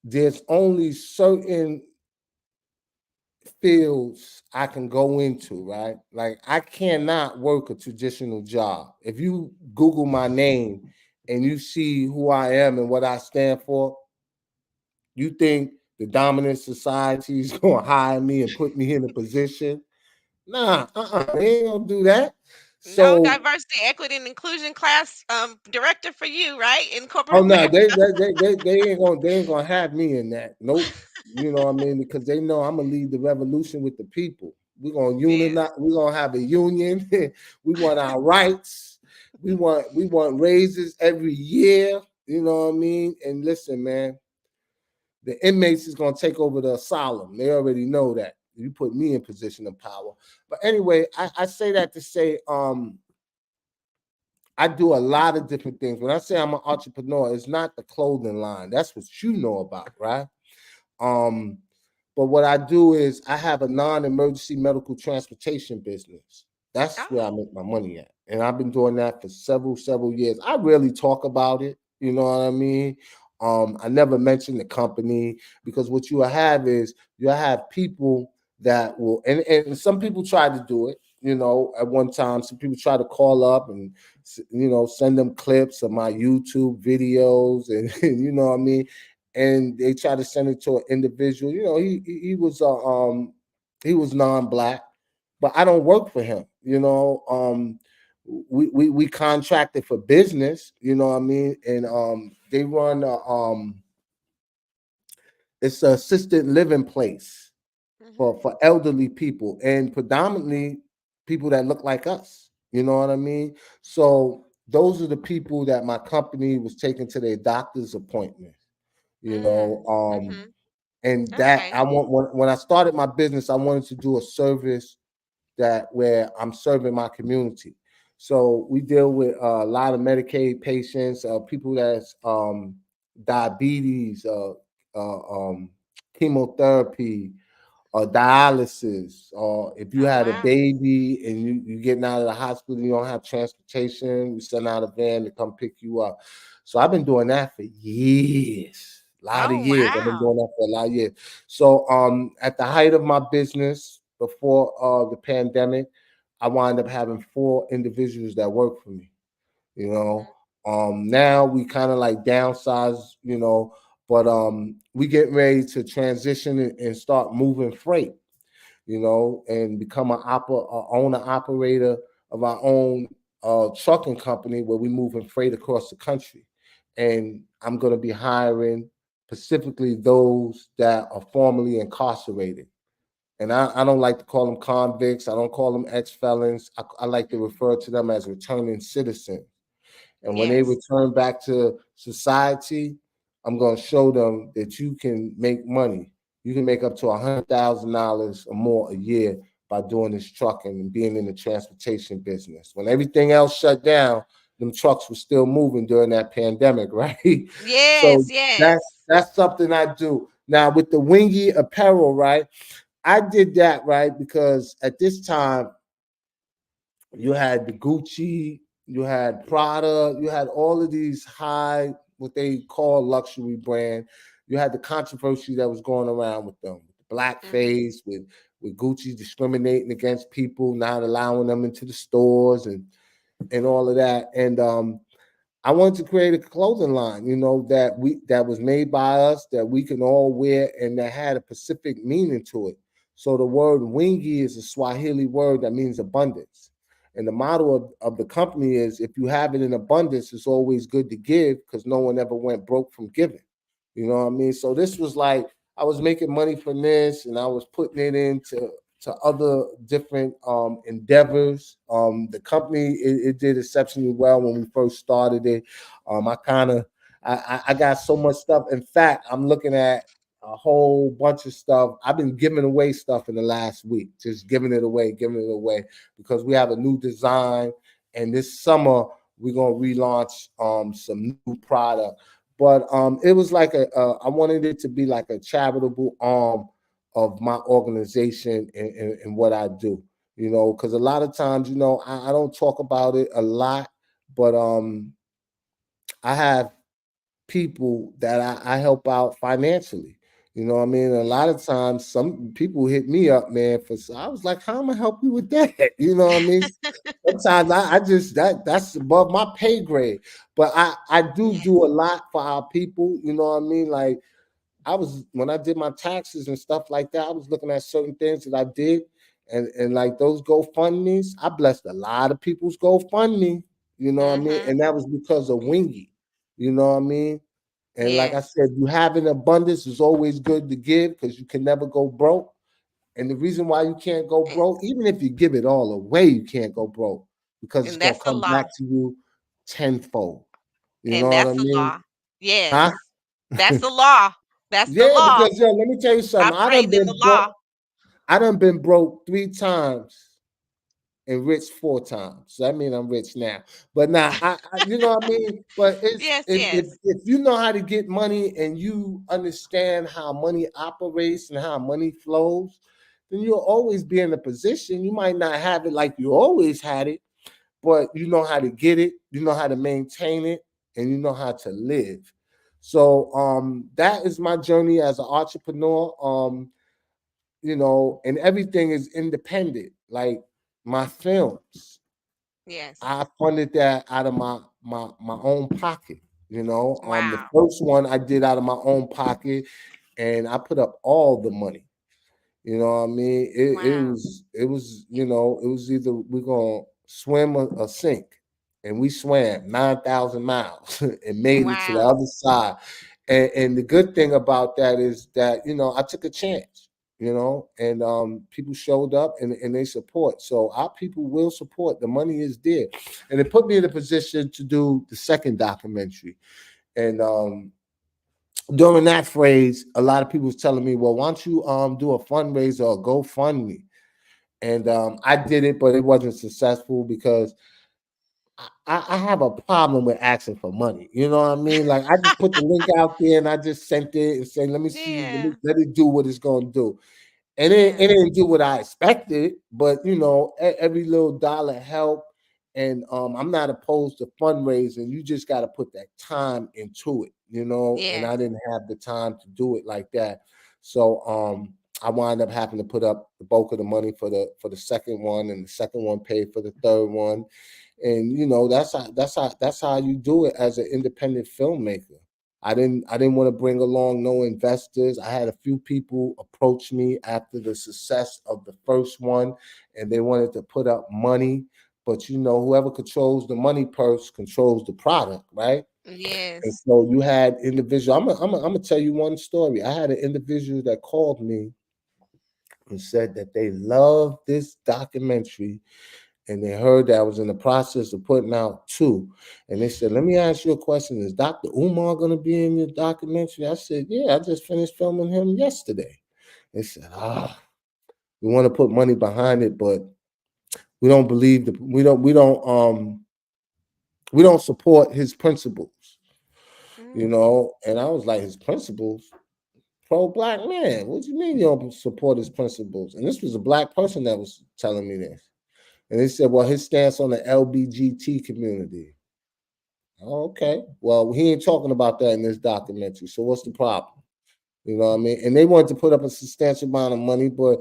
there's only certain fields I can go into, right? Like I cannot work a traditional job. If you Google my name and you see who I am and what I stand for, you think the dominant society is gonna hire me and put me in a position? Nah, they ain't gonna do that. No So diversity, equity, and inclusion class director for you, right? In oh corporate no, America. they ain't gonna have me in that. Nope. You know what I mean? Because they know I'm gonna lead the revolution with the people. We're gonna Yes. unionize, we're gonna have a union. We want our rights. We want raises every year. You know what I mean? And listen, man, the inmates is gonna take over the asylum. They already know that. You put me in position of power. But anyway, I say that to say I do a lot of different things. When I say I'm an entrepreneur, it's not the clothing line. That's what you know about, right? Um, but what I do is I have a non-emergency medical transportation business. That's where I Oh. make my money at. And I've been doing that for several years. I rarely talk about it, you know what I mean? I never mention the company because what you have is you have people that will and some people try to do it, at one time. Some people try to call up and send them clips of my YouTube videos and you know what I mean, and they try to send it to an individual. He was non-black, but I don't work for him. We contracted for business. You know what I mean, and they run it's an assisted living place Hmm. for elderly people and predominantly people that look like us. You know what I mean? So those are the people that my company was taking to their doctor's appointment. You know, Mm. Hmm. and that Okay. I want when I started my business, I wanted to do a service that where I'm serving my community. So we deal with a lot of Medicaid patients, people that's diabetes, chemotherapy, or dialysis, or if you Oh, had a wow. baby and you getting out of the hospital, you don't have transportation, we send out a van to come pick you up. So I've been doing that for years, a lot of Oh, years. I've been wow. doing that for a lot of years. So at the height of my business before the pandemic, I wound up having 4 individuals that work for me. You know, Hmm. now we kind of like downsize, but we getting ready to transition and start moving freight, and become a owner operator of our own trucking company where we moving freight across the country. And I'm going to be hiring specifically those that are formerly incarcerated. And I don't like to call them convicts. I don't call them ex-felons. I like to refer to them as returning citizens. And when they Yes. return back to society, I'm going to show them that you can make money. You can make up to $100,000 or more a year by doing this trucking and being in the transportation business. When everything else shut down, them trucks were still moving during that pandemic, right? So Yes. Yes. that's something I do. Now with the Wingy apparel, right? I did that, right, because at this time you had the Gucci, you had Prada, you had all of these high, what they call luxury brand. You had the controversy that was going around with them, Hmm. blackface, with Gucci discriminating against people, not allowing them into the stores and all of that. And I wanted to create a clothing line, that was made by us, that we can all wear, and that had a specific meaning to it. So the word wingi is a Swahili word that means abundance. And the motto of the company is, if you have it in abundance, it's always good to give, because no one ever went broke from giving. You know what I mean? So this was like, I was making money from this and I was putting it into other different endeavors. The company, it did exceptionally well when we first started it. I got so much stuff. In fact, I'm looking at a whole bunch of stuff. I've been giving away stuff in the last week, just giving it away, because we have a new design. And this summer, we're gonna relaunch some new product. But it was like I wanted it to be like a charitable arm of my organization and what I do, because a lot of times, I don't talk about it a lot, but I have people that I help out financially. You know what I mean? A lot of times, some people hit me up, man. I was like, "How am I help you with that?" You know what I mean? Sometimes I just that's above my pay grade, but I Yes. do a lot for our people. You know what I mean? Like, when I did my taxes and stuff like that, I was looking at certain things that I did, and like those GoFundMe's, I blessed a lot of people's GoFundMe. You know what I mean? Hmm. And that was because of Wingy. You know what I mean? And like I Yes. said, you have an abundance is always good to give, because you can never go broke. And the reason why you can't go And, broke, even if you give it all away, you can't go broke, because it's and gonna that's the come law. back to you tenfold. You And know what I that's the mean? law. Yes. Huh? That's the law. That's the Yeah, law. because let me tell you something. Operating in the law. I done been broke 3 times and rich 4 times. So that means I'm rich now. But now, you know what I mean. But it's Yes. Yes. if you know how to get money and you understand how money operates and how money flows, then you'll always be in a position. You might not have it like you always had it, but you know how to get it. You know how to maintain it, and you know how to live. So that is my journey as an entrepreneur. And everything is independent. Like my films, Yes. I funded that out of my own pocket. The Wow. first one I did out of my own pocket, and I put up all the money. You know what I mean? Wow. It was either we're gonna swim or sink. And we swam 9,000 miles and made it to the Wow. other side. And the good thing about that is that, I took a chance, and people showed up and they support. So our people will support. The money is there. And it put me in a position to do the second documentary. And during that phrase, a lot of people was telling me, well, why don't you do a fundraiser or GoFundMe? And I did it, but it wasn't successful because I have a problem with asking for money. You know what I mean? Like, I just put the link out there and I just sent it and say, let me see, Yeah. let it do what it's gonna do. And it Yes. didn't do what I expected, but every little dollar helped. And I'm not opposed to fundraising. You just got to put that time into it. And Yes. I didn't have the time to do it like that. So I wound up having to put up the bulk of the money for the second one, and the second one paid for the third one. And that's how you do it as an independent filmmaker. I didn't want to bring along no investors. I had a few people approach me after the success of the first one, and they wanted to put up money. But whoever controls the money purse controls the product, right? And Yes. so you had individual. I'm gonna tell you one story. I had an individual that called me and said that they loved this documentary, and they heard that I was in the process of putting out two. And they said, "Let me ask you a question: Is Dr. Umar going to be in your documentary?" I said, "Yeah, I just finished filming him yesterday." They said, we want to put money behind it, but we don't believe the we don't support his principles, you Mm. know." And I was like, "His principles? Pro-black man? What do you mean you don't support his principles?" And this was a black person that was telling me this. And they said, "Well, his stance on the LBGT community." Oh, okay. Well, he ain't talking about that in this documentary. So what's the problem? You know what I mean? And they wanted to put up a substantial amount of money, but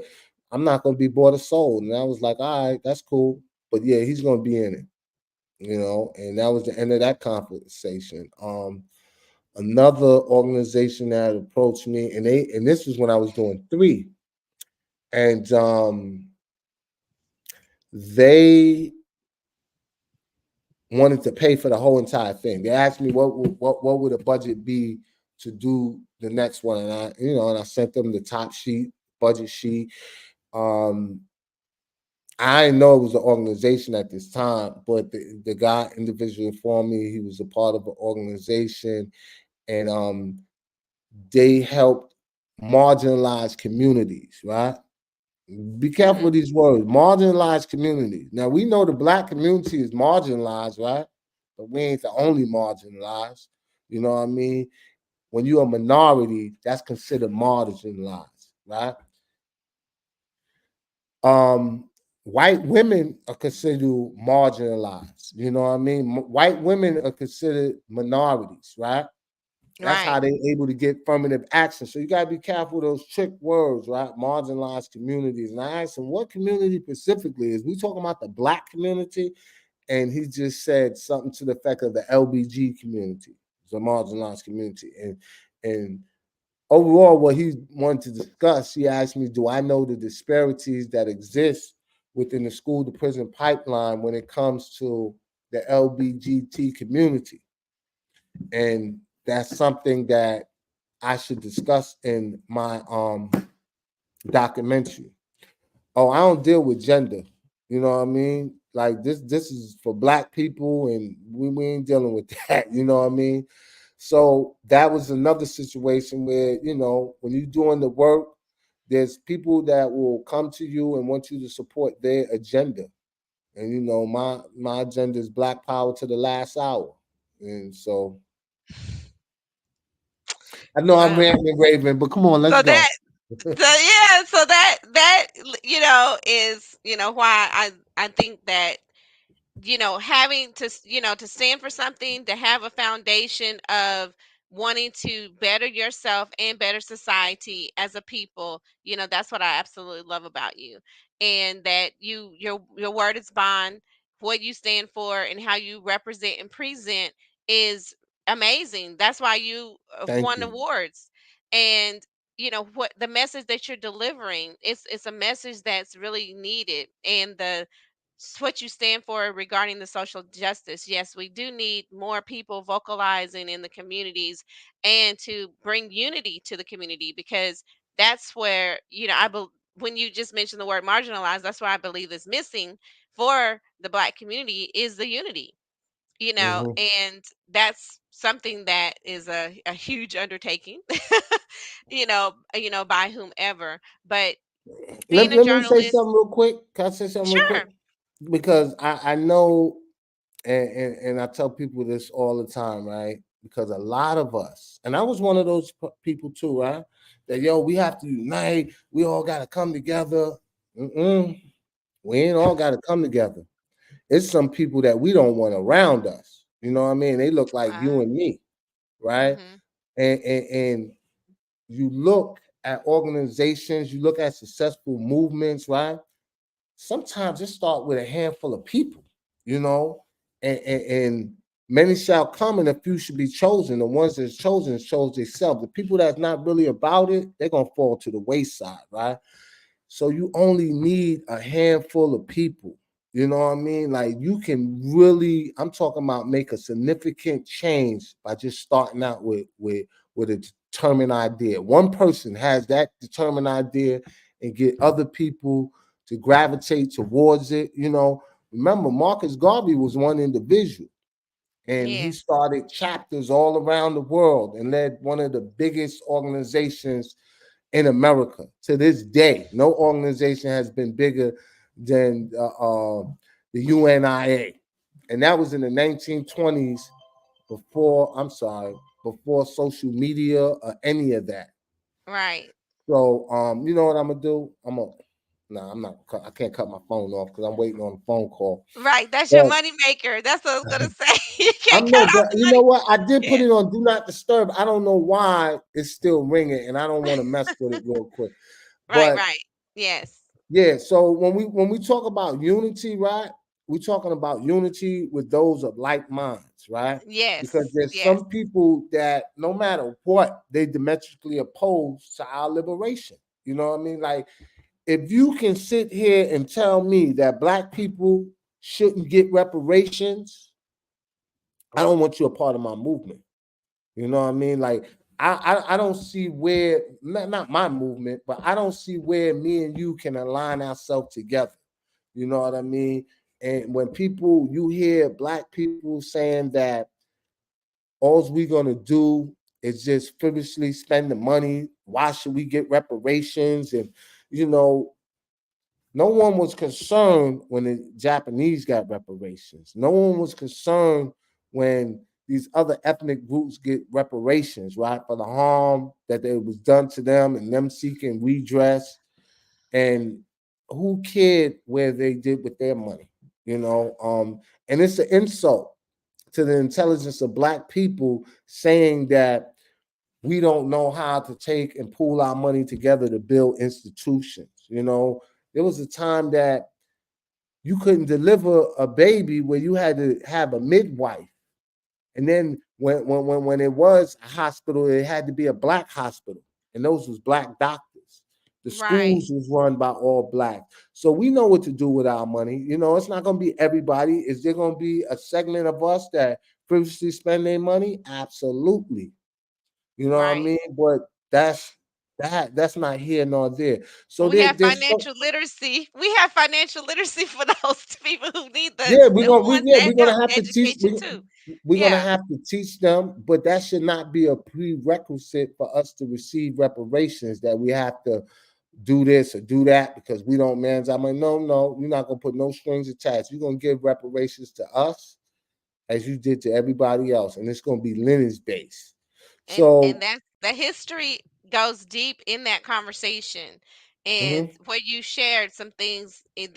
I'm not going to be bought or sold. And I was like, all right, that's cool. But yeah, he's going to be in it. You know, and that was the end of that conversation. Another organization that approached me, and this was when I was doing three, and they wanted to pay for the whole entire thing. They asked me what would a budget be to do the next one, and I sent them the top sheet, budget sheet. Um, I didn't know it was an organization at this time, but the guy individually informed me he was a part of an organization, and they helped marginalized communities, right? Be careful Mm. with these words, marginalized communities. Now we know the black community is marginalized, right? But we ain't the only marginalized. You know what I mean? When you're a minority, that's considered marginalized, right? Um, White women are considered marginalized. You know what I mean? White women are considered minorities, right? That's how Right. they're able to get affirmative action. So you gotta be careful with those trick words, right? Marginalized communities. And I asked him, what community specifically? Is we talking about the black community? And he just said something to the effect of the LBG community, the marginalized community. And overall, what he wanted to discuss, he asked me, do I know the disparities that exist within the school to prison pipeline when it comes to the LBGT community? And that's something that I should discuss in my documentary. Oh, I don't deal with gender. You know what I mean? Like this is for black people, and we ain't dealing with that. You know what I mean? So that was another situation where, when you're doing the work, there's people that will come to you and want you to support their agenda. And my agenda is black power to the last hour. And so I know I'm Wow. ranting and raving, but come on, let's So go. that so yeah, so that is why I think that having to to stand for something, to have a foundation of wanting to better yourself and better society as a people, that's what I absolutely love about you. And that your word is bond. What you stand for and how you represent and present is amazing. That's why you have Thank won you. awards. And what the message that you're delivering, it's a message that's really needed. And what you stand for regarding the social justice. Yes, we do need more people vocalizing in the communities and to bring unity to the community, because that's where, when you just mentioned the word marginalized, that's why I believe is missing for the black community is the unity, Hmm. and that's something that is a huge undertaking, by whomever. But Let, being a let me say journalist, something real quick. Can I say something real quick? sure. Because I know, and I tell people this all the time, right? Because a lot of us, and I was one of those people too, right? That we have to unite. We all got to come together. Mm-mm. We ain't all got to come together. It's some people that we don't want around us. You know what I mean? They look like you Wow. and me, right? Hmm. And you look at organizations, you look at successful movements, right? Sometimes it start with a handful of people, you know, and many shall come and a few should be chosen. The ones that's chosen chose themselves. The people that's not really about it, they're gonna fall to the wayside, right? So you only need a handful of people. You know what I mean? Like you can really, I'm talking about make a significant change by just starting out with a determined idea. One person has that determined idea and get other people to gravitate towards it. You know, remember Marcus Garvey was one individual and he Yes. started chapters all around the world and led one of the biggest organizations in America. To this day, no organization has been bigger than the UNIA, and that was in the 1920s. Before social media or any of that. Right. So, you know what I'm gonna do? I'm not. I can't cut my phone off because I'm waiting on a phone call. Right. That's your But money maker. That's what I was gonna say. You can't I'm cut no, off but the you money. know what? I did put Yeah. it on Do Not Disturb. I don't know why it's still ringing, and I don't want to mess with it real quick. Right, But right. Yes. yeah, so when we talk about unity, right? We're talking about unity with those of like minds, right? Because Yes. there's Yes. some people that no matter what, they diametrically opposed to our liberation. You know what I mean? Like if you can sit here and tell me that black people shouldn't get reparations, I don't want you a part of my movement. You know what I mean? Like I don't see where not my movement, but I don't see where me and you can align ourselves together. You know what I mean? And when people you hear black people saying that all we gonna do is just frivolously spend the money, why should we get reparations? And you know, no one was concerned when the Japanese got reparations. No one was concerned when these other ethnic groups get reparations, right, for the harm that it was done to them and them seeking redress. And who cared where they did with their money, you know? And it's an insult to the intelligence of black people saying that we don't know how to take and pool our money together to build institutions. You know, there was a time that you couldn't deliver a baby where you had to have a midwife. And then when it was a hospital, it had to be a black hospital. And those was black doctors. The Right. schools was run by all black. So we know what to do with our money. You know, it's not gonna be everybody. Is there gonna be a segment of us that previously spend their money? Absolutely. You know what I Right. mean? But that's not here nor there. So We have there's so financial literacy. We have financial literacy for those people who need yeah, the ones that we're have gonna have to teach education too. we're gonna Yeah. have to teach them, but that should not be a prerequisite for us to receive reparations that we have to do this or do that because we don't manage. I'm like, no, you're not gonna put no strings attached. You're gonna give reparations to us as you did to everybody else, and it's gonna be lineage based. And So that's the history goes deep in that conversation. And mhm, where you shared some things in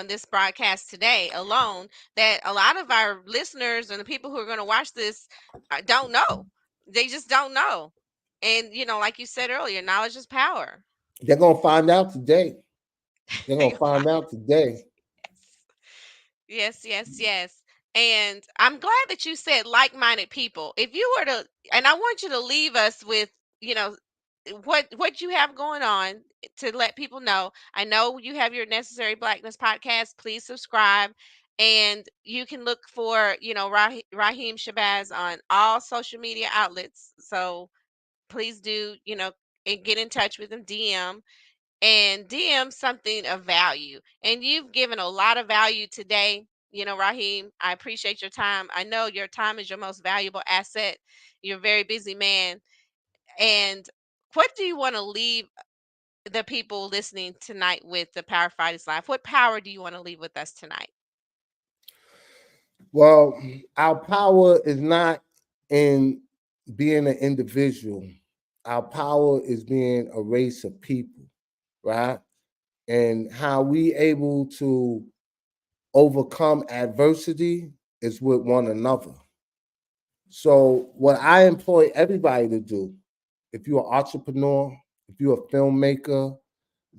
this broadcast today alone that a lot of our listeners and the people who are going to watch this don't know. They just don't know. And like you said earlier, knowledge is power. they're gonna find out today. They're They gonna gonna find find out today. Yes, yes, yes. And I'm glad that you said like-minded people. If you were to, and I want you to leave us with, you know, what you have going on to let people know. I know you have your Necessary Blackness podcast. Please subscribe. And you can look for, Rahiem Shabazz on all social media outlets. So please do, and get in touch with him, DM and DM something of value. And you've given a lot of value today. Rahim, I appreciate your time. I know your time is your most valuable asset. You're a very busy man. And what do you want to leave the people listening tonight with the Power Fighters Live? What power do you want to leave with us tonight? Well, our power is not in being an individual. Our power is being a race of people, right? And how we able to overcome adversity is with one another. So what I employ everybody to do, if you're an entrepreneur, if you're a filmmaker,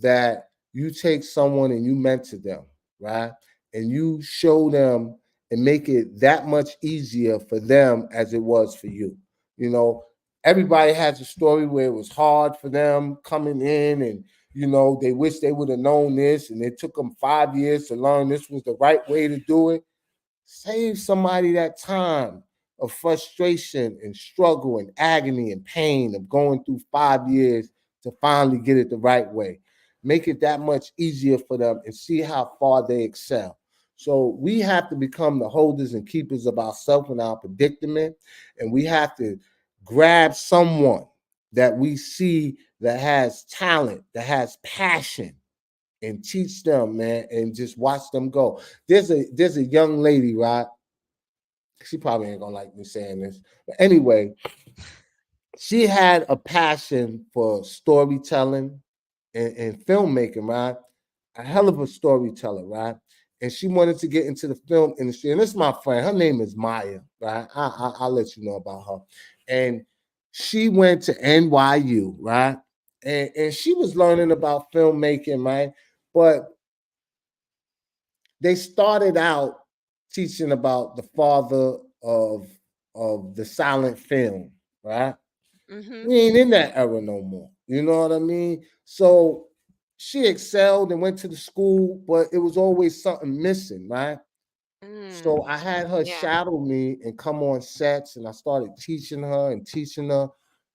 that you take someone and you mentor them, right? And you show them and make it that much easier for them as it was for you. You know, everybody has a story where it was hard for them coming in and They wish they would have known this, and it took them 5 years to learn this was the right way to do it. Save somebody that time of frustration and struggle and agony and pain of going through 5 years to finally get it the right way. Make it that much easier for them and see how far they excel. So we have to become the holders and keepers of ourselves and our predicament. And we have to grab someone that we see that has talent, that has passion, and teach them, man, and just watch them go. There's a young lady, right? She probably ain't gonna like me saying this, but anyway, she had a passion for storytelling and filmmaking, right? A hell of a storyteller, right? And she wanted to get into the film industry. And this is my friend. Her name is Maya, right? I'll let you know about her. And she went to NYU, right? And she was learning about filmmaking, right? But they started out teaching about the father of the silent film, right? Mm-hmm. We ain't in that era no more. You know what I mean? So she excelled and went to the school, but it was always something missing, right? So Mm. I had her Yeah. shadow me and come on sets, and I started teaching her and teaching her.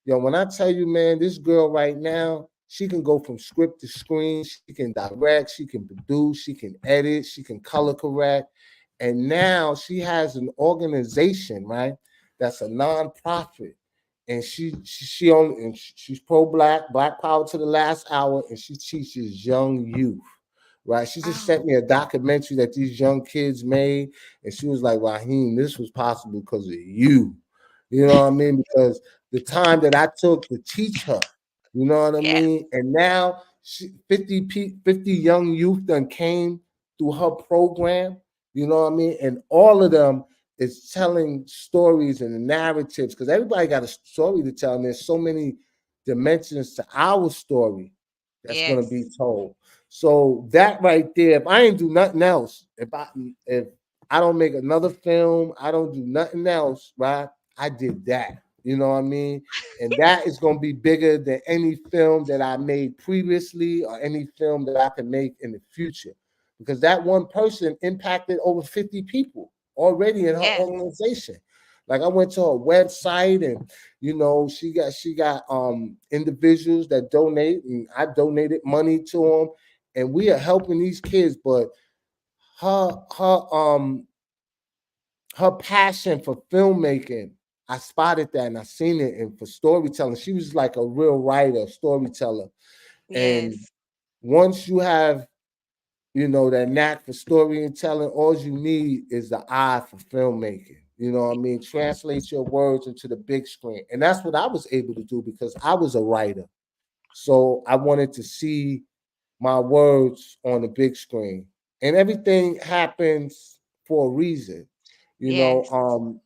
Yo, when I tell you, man, this girl right now, she can go from script to screen, she can direct, she can produce, she can edit, she can color correct. And now she has an organization, right? That's a nonprofit. And she only and she's pro-black, black power to the last hour, and she teaches young youth, right? She just Oh, sent me a documentary that these young kids made, and she was like, Rahiem, this was possible because of you. You know what I mean? Because the time that I took to teach her, you know what I yes. mean? And now 50 young youth done came through her program, you know what I mean? And all of them is telling stories and narratives because everybody got a story to tell, and there's so many dimensions to our story that's going to be Yes. told. So that right there, if I ain't do nothing else, if I don't make another film, I don't do nothing else, right? I did that. You know what I mean? And that is going to be bigger than any film that I made previously or any film that I can make in the future. Because that one person impacted over 50 people already in her Yes. organization. Like I went to her website and she got individuals that donate, and I donated money to them, and we are helping these kids. But her her um her passion for filmmaking, I spotted that and I seen it, and for storytelling, she was like a real writer, storyteller. And Yes. once you have that knack for storytelling, all you need is the eye for filmmaking. You know what I mean? Translate your words into the big screen. And that's what I was able to do because I was a writer. So I wanted to see my words on the big screen. And everything happens for a reason. Yes.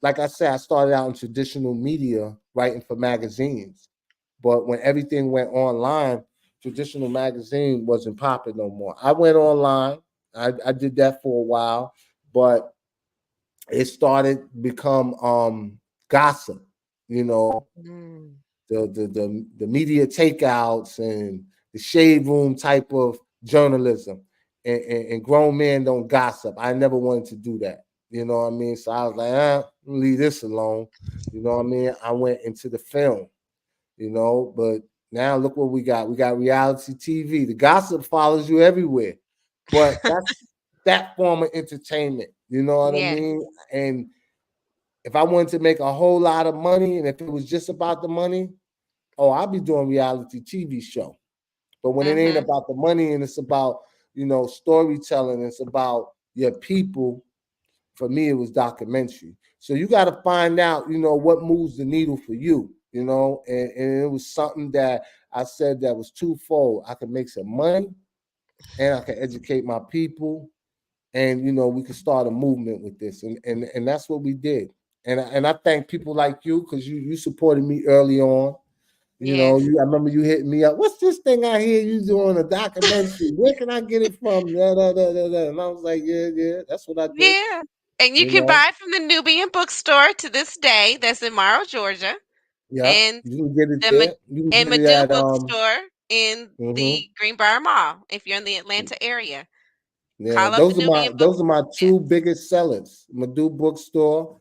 Like I said, I started out in traditional media writing for magazines. But when everything went online, traditional magazine wasn't popping no more. I went online. I did that for a while, but it started become gossip, you know, Mm. the media takeouts and the shade room type of journalism. And grown men don't gossip. I never wanted to do that. You know what I mean? So I was like, leave this alone. You know what I mean? I went into the film, but now look what we got. We got reality TV. The gossip follows you everywhere. But that's that form of entertainment. You know what I Yes. mean? And if I wanted to make a whole lot of money, and if it was just about the money, oh, I'll be doing reality TV show. But when it ain't Mm-hmm. about the money and it's about, storytelling, it's about your people. For me, it was documentary. So you got to find out, what moves the needle for you, and it was something that I said that was twofold. I could make some money and I could educate my people, and we could start a movement with this, and that's what we did. And I thank people like you because you supported me early on. Yes. I remember you hitting me up. What's this thing I hear you doing a documentary? Where can I get it from? Da, da, da, da, da. And I was like, yeah, yeah, that's what I do. Yeah. And you You can know, buy it from the Nubian bookstore to this day. That's in Morrow, Georgia. yeah, And you can get it the there. You can and get it Madu at bookstore in Mm-hmm. the Greenbrier Mall. If you're in the Atlanta area, Yeah, call up the Nubian Book. those are my Yes. two biggest sellers. Madu Bookstore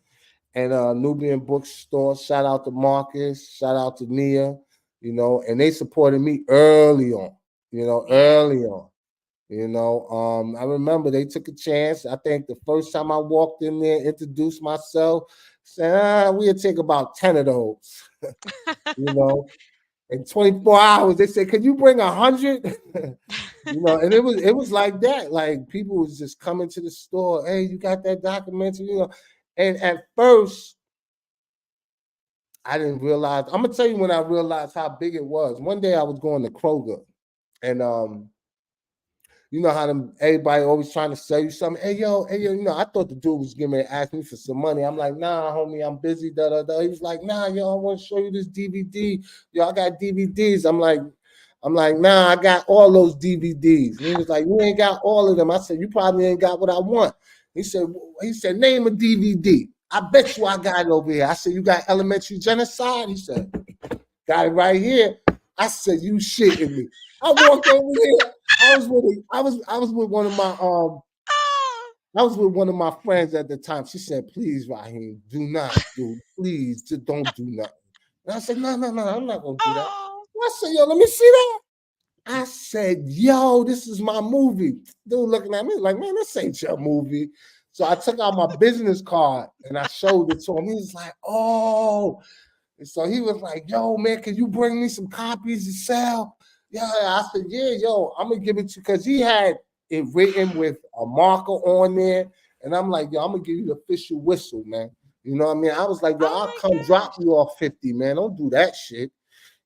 and Nubian Bookstore. Shout out to Marcus. Shout out to Nia. And they supported me early on. Yeah. Early on. I remember they took a chance. I think the first time I walked in there, introduced myself, said, we'll take about 10 of those. you know, in 24 hours, they said, "Could you bring 100?" And it was like that. Like people was just coming to the store. Hey, you got that documentary? And at first, I didn't realize. I'm gonna tell you when I realized how big it was. One day I was going to Kroger, and you know how everybody always trying to sell you something. Hey yo, I thought the dude was getting ready to ask me for some money. I'm like, nah, homie, I'm busy. Da da da. He was like, nah, yo, I want to show you this DVD. Yo, I got DVDs. I'm like, nah, I got all those DVDs. And he was like, you ain't got all of them. I said, you probably ain't got what I want. He said, name a DVD. I bet you I got it over here. I said, you got Elementary Genocide? He said, got it right here. I said, you shitting me. I walked over there. I was with one of my Oh, I was with one of my friends at the time. She said, please, Rahiem, please, just don't do nothing. And I said, no, I'm not gonna do that. oh. I said, yo, let me see that. I said, yo, this is my movie. Dude looking at me like, man, this ain't your movie. So I took out my business card and I showed it to him. He was like, oh. And so he was like, yo, man, can you bring me some copies to sell? Yeah, I said, yeah, yo, I'm gonna give it to you because he had it written with a marker on there. And I'm like, yo, I'm gonna give you the official whistle, man. You know what I mean? I was like, yo, Oh I'll my come drop gosh. you off 50, man. Don't do that shit.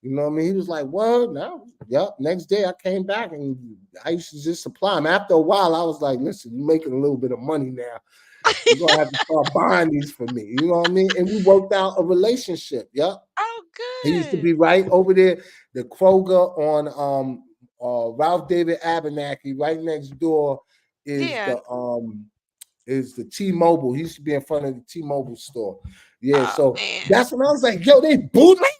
You know what I mean? He was like, "What?" Now, yep. Next day I came back and I used to just supply him. After a while, I was like, listen, you're making a little bit of money now. You're gonna have to start buying these for me. You know what I mean? And we worked out a relationship. Yep. Oh, He used to good. be right over there, the Kroger on Ralph David Abernathy, right next door is Yeah. the T-Mobile. He used to be in front of the T-Mobile store. Yeah, Oh so man. that's when I was like, yo, they bootleg.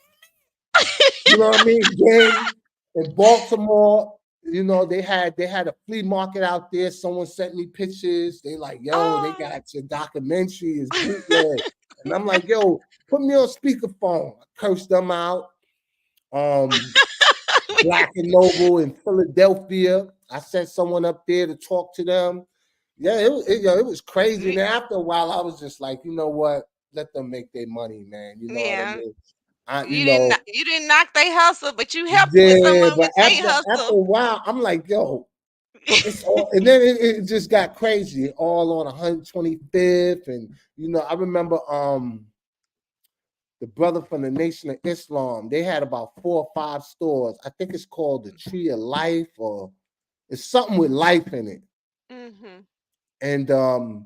You know what I mean? Then in Baltimore, they had a flea market out there. Someone sent me pictures. They like, yo, they Oh. got your documentary is bootleg. And I'm like, yo, put me on speakerphone. I cursed them out. Um, Black and Noble in Philadelphia. I sent someone up there to talk to them. Yeah, it was crazy. And after a while, I was just like, you know what? Let them make their money, man. You know what I Yeah. mean? You didn't knock their hustle, but you helped with Yeah, someone but with their after hustle. a while, I'm like, yo, it's all, and then it just got crazy, all on 125th, and I remember the brother from the Nation of Islam, they had about 4 or 5 stores. I think it's called the Tree of Life, or it's something with life in it, Mhm. and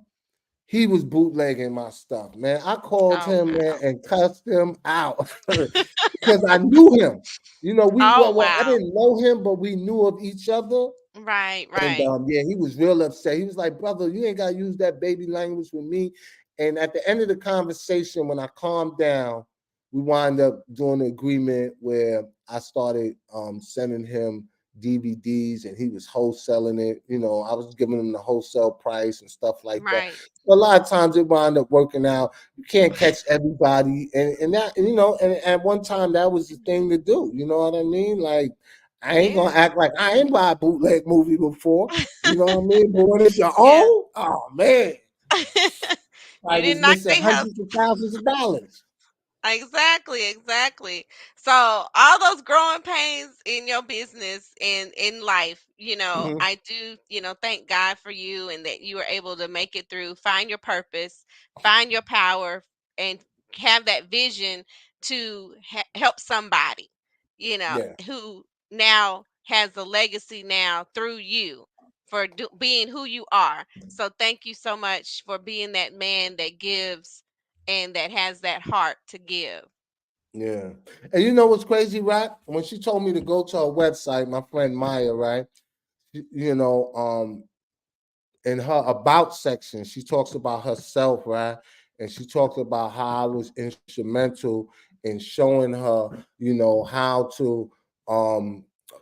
he was bootlegging my stuff, man. I called Oh him, man, wow. and cussed him out because I knew him. Oh Well, I wow. didn't know him, but we knew of each other. Right, And right. yeah, he was real upset. He was like, brother, you ain't got to use that baby language with me. And at the end of the conversation, when I calmed down, we wound up doing an agreement where I started sending him DVDs and he was wholesaling it. I was giving him the wholesale price and stuff like that. Right. So a lot of times it wound up working out. You can't catch everybody. And that, and at one time that was the thing to do. You know what I mean? Like, I ain't Yeah. gonna act like I ain't buy a bootleg movie before. You know what I mean? But when it's your Yeah. own, oh man, I You was didn't knock missing their hustle. hundreds of thousands of dollars. Exactly, exactly. So all those growing pains in your business and in life, Mhm. I do, thank God for you and that you were able to make it through, find your purpose, find your power, and have that vision to help somebody, Yeah, who now has a legacy now through you for being who you are. So thank you so much for being that man that gives and that has that heart to give. yeah. And you know what's crazy, right? When she told me to go to her website, my friend Maya, right? In her about section, she talks about herself, right? And she talks about how I was instrumental in showing her, how to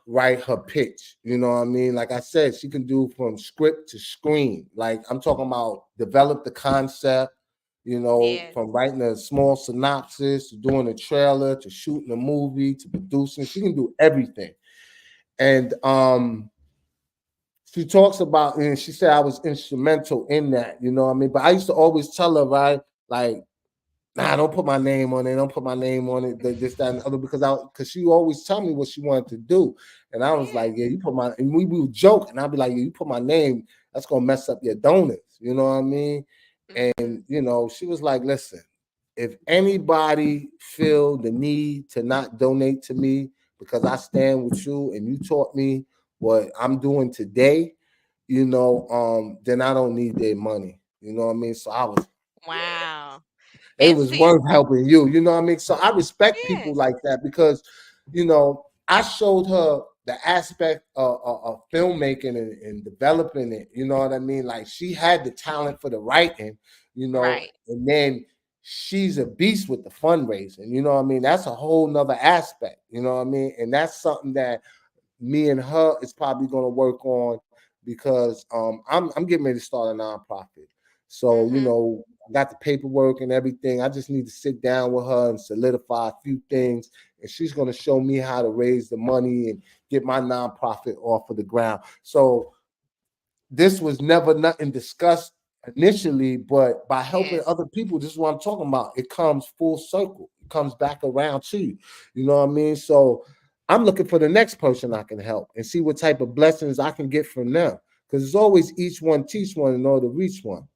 write her pitch. You know what I mean? Like I said, she can do from script to screen. Like I'm talking about develop the concept, Yes. from writing a small synopsis to doing a trailer to shooting a movie to producing. She can do everything. And she talks about, and she said I was instrumental in that, you know what I mean? But I used to always tell her, right, like, nah, don't put my name on it. Don't put my name on it. This, that, and the other, because she always tell me what she wanted to do, and I was like, Yes. yeah, you put my, and we would joke, and I'd be like, yeah, you put my name, that's gonna mess up your donors. You know what I mean? Mhm. And she was like, listen, if anybody feel the need to not donate to me because I stand with you and you taught me what I'm doing today, then I don't need their money. You know what I mean? So I was, Wow. it And was see, worth helping you. You know what I mean? So I respect people yes. like that because, I showed her the aspect of filmmaking and developing it. You know what I mean? Like she had the talent for the writing, Right. and then she's a beast with the fundraising. You know what I mean? That's a whole nother aspect. You know what I mean? And that's something that me and her is probably going to work on because I'm getting ready to start a nonprofit. So Mhm. I got the paperwork and everything. I just need to sit down with her and solidify a few things, and she's going to show me how to raise the money and get my nonprofit off of the ground. So this was never nothing discussed initially, but by helping Yes. other people, this is what I'm talking about. It comes full circle. It comes back around to you. You know what I mean? So I'm looking for the next person I can help and see what type of blessings I can get from them. Because it's always each one teach one in order to reach one.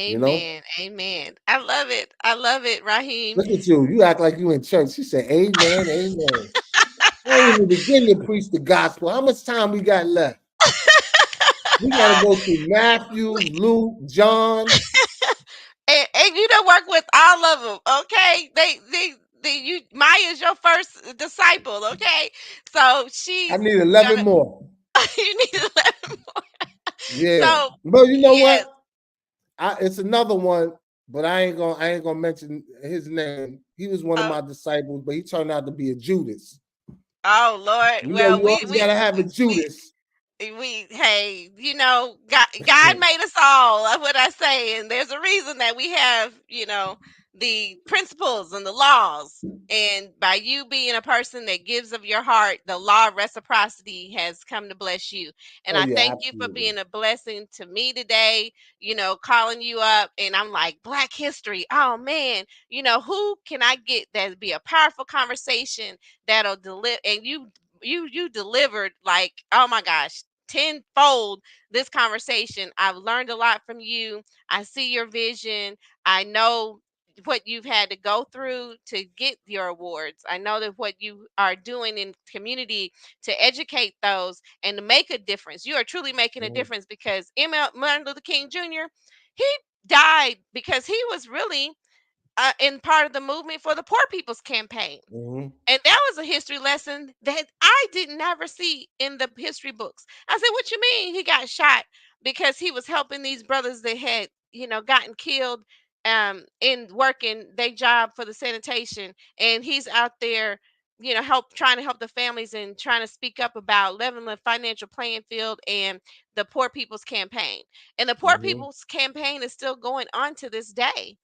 You know? Amen. Amen. I love it. I love it, Rahiem. Look at you. You act like you in church. She said, Amen, amen. I ain't even begin to preach the gospel. How much time we got left? We gotta go through Matthew, Luke, John. And you don't work with all of them, okay? You Maya's your first disciple, okay? So I she's need 11 gonna more. you need to let him more. Yeah. So But you know yes. what? It's another one, but I ain't gonna mention his name. He was one of Oh, my disciples, but he turned out to be a Judas. oh Lord. You know, Well, you always gotta have a Judas. we hey, God made us all. That's what I say, and there's a reason that we have, the principles and the laws. And by you being a person that gives of your heart, the law of reciprocity has come to bless you. And Oh I yeah, thank you for absolutely. being a blessing to me today, calling you up. And I'm like, Black history. Oh man, who can I get that'd be a powerful conversation that'll deliver? And you delivered, like, oh my gosh, tenfold this conversation. I've learned a lot from you. I see your vision. I know what you've had to go through to get your awards. I know that what you are doing in community to educate those and to make a difference. You are truly making a difference because Martin Luther King Jr., he died because he was really in part of the movement for the Poor People's Campaign. Mm-hmm. And that was a history lesson that I did never see in the history books. I said, "What you mean he got shot because he was helping these brothers that had, gotten killed in working their job for the sanitation, and he's out there, help trying to help the families and trying to speak up about leveling the financial playing field and the Poor People's Campaign. And the Poor Mm-hmm. People's Campaign is still going on to this day,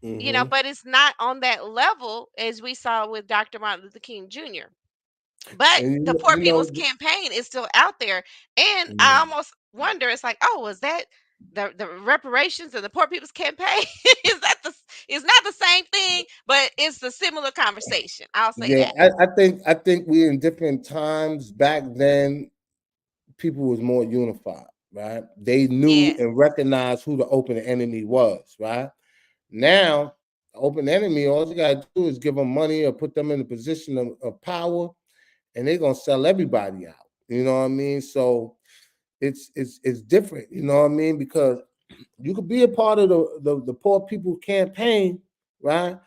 Mm-hmm. but it's not on that level as we saw with Dr. Martin Luther King Jr. But And the Poor People's Campaign is still out there. And I yeah. almost wonder, it's like, oh, was that the reparations and the Poor People's Campaign? Is not the same thing, but it's the similar conversation. I'll say Yeah, that. I think we in different times. Back then, people was more unified, right? They knew Yes. and recognized who the open enemy was, right? Now, open enemy, all you gotta do is give them money or put them in a position of power, and they're gonna sell everybody out. You know what I mean? So it's different. You know what I mean? Because you could be a part of the poor people campaign, right?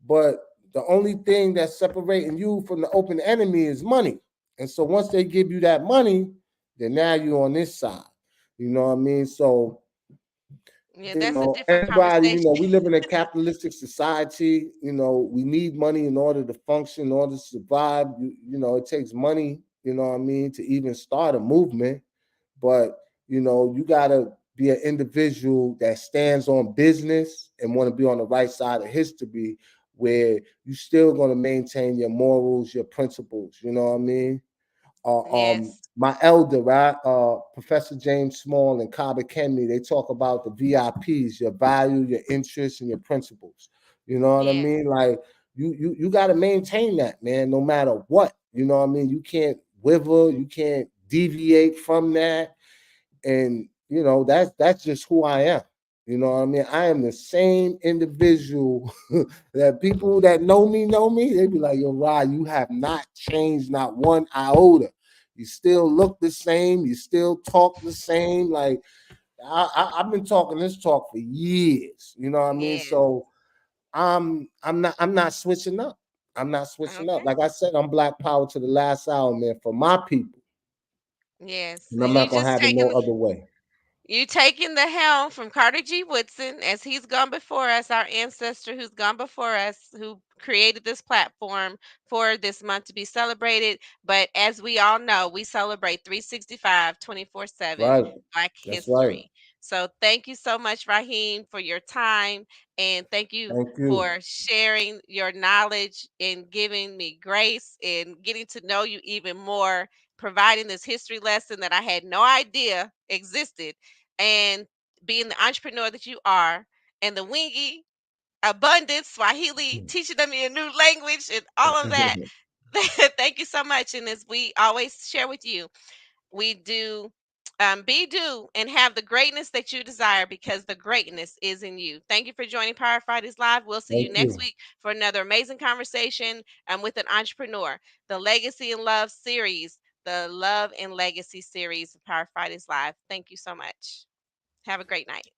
But the only thing that's separating you from the open enemy is money. And so once they give you that money, then now you're on this side. You know what I mean? So Yeah, You that's a know, different everybody, you conversation. know, we live in a capitalistic society. You know, we need money in order to function, in order to survive. You know, it takes money, you know what I mean, to even start a movement. But, you know, you got to be an individual that stands on business and want to be on the right side of history, where you still going to maintain your morals, your principles. You know what I mean? Yes, My elder, right, Professor James Small and Kaba Kennedy, they talk about the VIPs, your value, your interests, and your principles. You know what I yes, mean? Like you got to maintain that, man, no matter what. You know what I mean? You can't wither, you can't deviate from that, and you know that's just who I am. You know what I mean? I am the same individual that people that know me. They be like, "Yo, Rod, you have not changed, not one iota. You still look the same. You still talk the same. Like I've been talking this talk for years. You know what I mean? yes. So I'm not switching up. I'm not switching up. Okay. Like I said, I'm Black Power to the last hour, man, for my people, Yes. and And I'm you not gonna just have it taking no other way. You taking the helm from Carter G. Woodson, as he's gone before us, our ancestor who's gone before us, who created this platform for this month to be celebrated. But as we all know, we celebrate 365, 24/7 Right. Black That's right. history. So thank you so much, Raheem, for your time. And thank you Thank you. for sharing your knowledge and giving me grace and getting to know you even more, providing this history lesson that I had no idea existed, and being the entrepreneur that you are, and the wingy abundance Swahili, teaching them a new language and all of that. Thank you so much. And as we always share with you, we do be do and have the greatness that you desire, because the greatness is in you. Thank you for joining Power Fridays Live. We'll see you Thank next you. week for another amazing conversation with an entrepreneur. The Legacy and Love series, the Love and Legacy series of Power Fridays Live. Thank you so much. Have a great night.